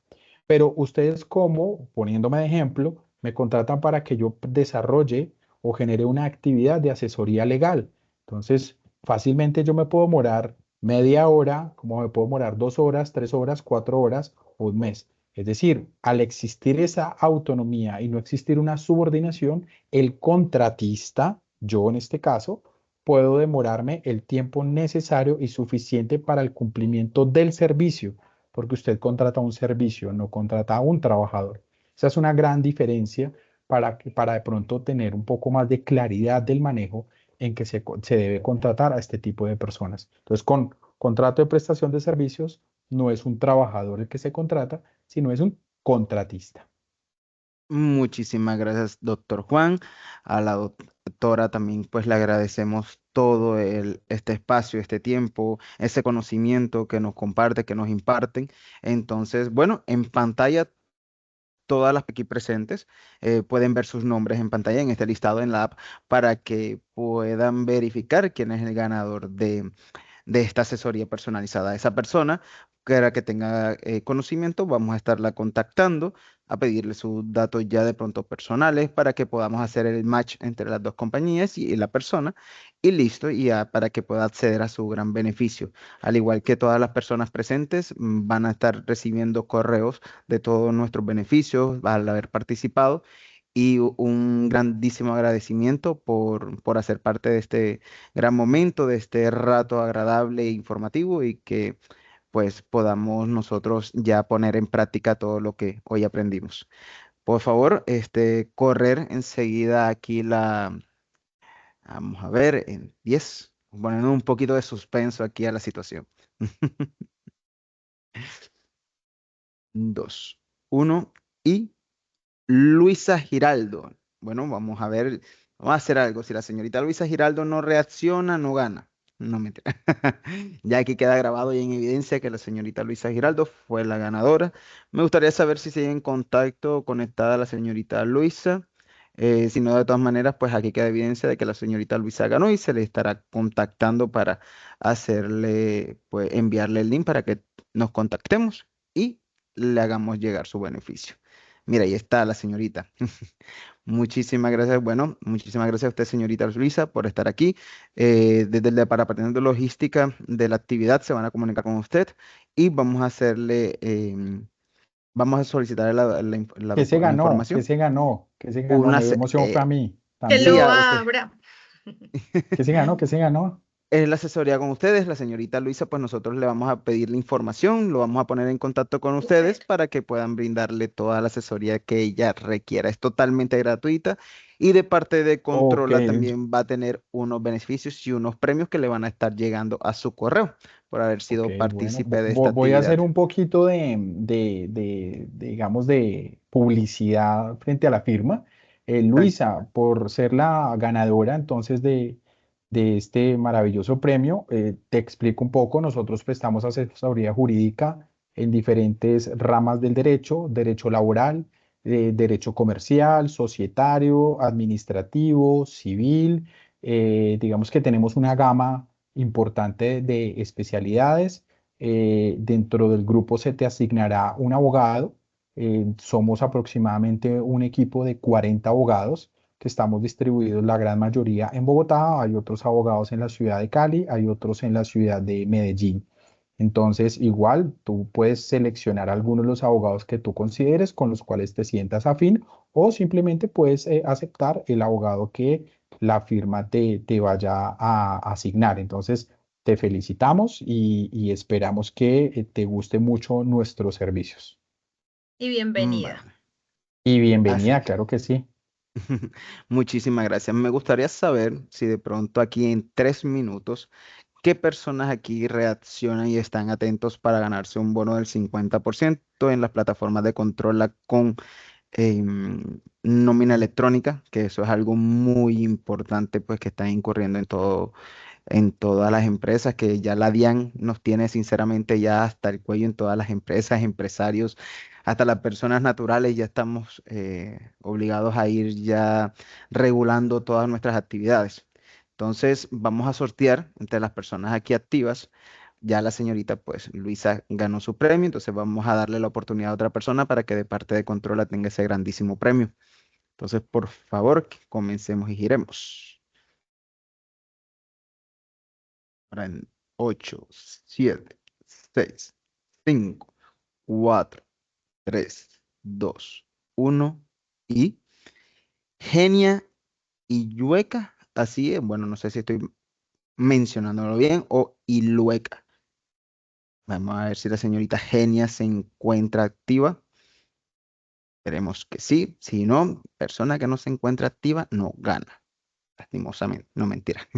Pero ustedes como, poniéndome de ejemplo, me contratan para que yo desarrolle o genere una actividad de asesoría legal. Entonces, fácilmente yo me puedo demorar media hora, como me puedo demorar 2 horas, 3 horas, 4 horas o un mes. Es decir, al existir esa autonomía y no existir una subordinación, el contratista, yo en este caso, puedo demorarme el tiempo necesario y suficiente para el cumplimiento del servicio, porque usted contrata un servicio, no contrata a un trabajador. Esa es una gran diferencia para de pronto tener un poco más de claridad del manejo en que se debe contratar a este tipo de personas. Entonces, con contrato de prestación de servicios, no es un trabajador el que se contrata, sino es un contratista. Muchísimas gracias, doctor Juan. A la doctora también pues le agradecemos todo este espacio, este tiempo, ese conocimiento que nos comparte, que nos imparten. Entonces, bueno, en pantalla todas las aquí presentes pueden ver sus nombres en pantalla en este listado en la app, para que puedan verificar quién es el ganador de esta asesoría personalizada. Esa persona que tenga conocimiento, vamos a estarla contactando, a pedirle sus datos ya de pronto personales, para que podamos hacer el match entre las dos compañías y la persona, y listo, y ya para que pueda acceder a su gran beneficio. Al igual que todas las personas presentes, van a estar recibiendo correos de todos nuestros beneficios al haber participado. Y un grandísimo agradecimiento por hacer parte de este gran momento, de este rato agradable e informativo, y que pues podamos nosotros ya poner en práctica todo lo que hoy aprendimos. Por favor, correr enseguida aquí vamos a ver, en 10, poniendo un poquito de suspenso aquí a la situación. 2, 1 y Luisa Giraldo. Bueno, vamos a ver, vamos a hacer algo. Si la señorita Luisa Giraldo no reacciona, no gana. No mentira. Ya aquí queda grabado y en evidencia que la señorita Luisa Giraldo fue la ganadora. Me gustaría saber si sigue en contacto o conectada la señorita Luisa. Si no, de todas maneras, pues aquí queda evidencia de que la señorita Luisa ganó, y se le estará contactando para hacerle, pues enviarle el link para que nos contactemos y le hagamos llegar su beneficio. Mira, ahí está la señorita. Muchísimas gracias. Bueno, muchísimas gracias a usted, señorita Luisa, por estar aquí. Desde el Departamento de Logística de la actividad se van a comunicar con usted y vamos a hacerle, vamos a solicitar ¿Qué se la ganó? ¿Qué información. se ganó? ¿Qué se ganó? Una, Me dio emoción, fue a mí Que sí, también. lo a usted. abra. ¿Qué se ganó? ¿Qué se ganó? Es la asesoría con ustedes, la señorita Luisa, pues nosotros le vamos a pedir la información, lo vamos a poner en contacto con ustedes Súper. para que puedan brindarle toda la asesoría que ella requiera. Es totalmente gratuita y de parte de Ok, Controla también va a tener unos beneficios y unos premios que le van a estar llegando a su correo por haber ok, sido bueno, partícipe de esta voy a actividad. hacer un poquito digamos, de publicidad frente a la firma. Tranquila. Luisa, por ser la ganadora entonces de este maravilloso premio, te explico un poco. Nosotros prestamos asesoría jurídica en diferentes ramas del derecho, derecho laboral, derecho comercial, societario, administrativo, civil. Digamos que tenemos una gama importante de especialidades. Dentro del grupo se te asignará un abogado. Somos aproximadamente un equipo de 40 abogados que estamos distribuidos la gran mayoría en Bogotá. Hay otros abogados en la ciudad de Cali, hay otros en la ciudad de Medellín. Entonces, igual tú puedes seleccionar algunos de los abogados que tú consideres con los cuales te sientas afín o simplemente puedes aceptar el abogado que la firma te vaya a asignar. Entonces, te felicitamos y esperamos que te guste mucho nuestros servicios. Y bienvenida. Vale. Y Así. bienvenida, claro que sí. Muchísimas gracias. Me gustaría saber si de pronto aquí en 3 minutos, ¿qué personas aquí reaccionan y están atentos para ganarse un bono del 50% en las plataformas de Controla con nómina electrónica? Que eso es algo muy importante, pues que está incurriendo en todas las empresas, que ya la DIAN nos tiene sinceramente ya hasta el cuello en todas las empresas, empresarios, hasta las personas naturales, ya estamos obligados a ir ya regulando todas nuestras actividades. Entonces, vamos a sortear entre las personas aquí activas. Ya la señorita, pues Luisa ganó su premio, entonces vamos a darle la oportunidad a otra persona para que de parte de Controla tenga ese grandísimo premio. Entonces, por favor, que comencemos y giremos. Ahora en 8, 7, 6, 5, 4, 3, 2, 1 y Genia Illueca, así es, bueno, no sé si estoy mencionándolo bien, o Ilueca. Vamos a ver si la señorita Genia se encuentra activa. Esperemos que sí. Si no, persona que no se encuentra activa no gana. Lastimosamente, no mentira.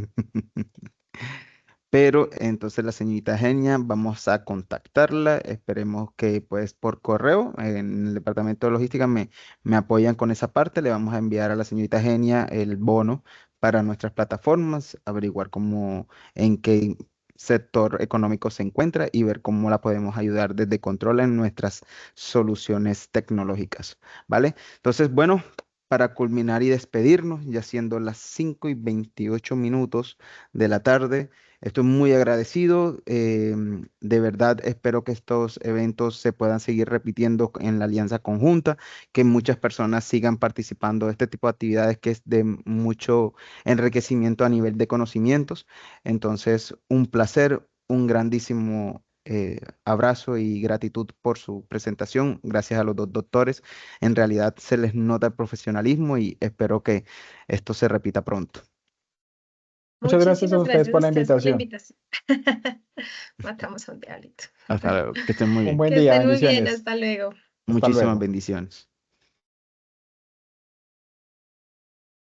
Pero entonces la señorita Genia, vamos a contactarla. Esperemos que pues por correo en el departamento de logística me apoyan con esa parte. Le vamos a enviar a la señorita Genia el bono para nuestras plataformas, averiguar cómo, en qué sector económico se encuentra y ver cómo la podemos ayudar desde control en nuestras soluciones tecnológicas. ¿Vale? Entonces, bueno, para culminar y despedirnos, ya siendo las 5:28 de la tarde. Estoy muy agradecido. De verdad, espero que estos eventos se puedan seguir repitiendo en la alianza conjunta, que muchas personas sigan participando de este tipo de actividades que es de mucho enriquecimiento a nivel de conocimientos. Entonces, un placer, un grandísimo abrazo y gratitud por su presentación. Gracias a los dos doctores. En realidad se les nota el profesionalismo y espero que esto se repita pronto. Muchas gracias a Muchísimas ustedes gracias a por la ustedes por la invitación. invitación. Matamos a un diablito. Hasta luego. Que estén muy Un bien. buen Que día, estén muy bien. bendiciones. Hasta luego. Hasta Muchísimas luego. bendiciones.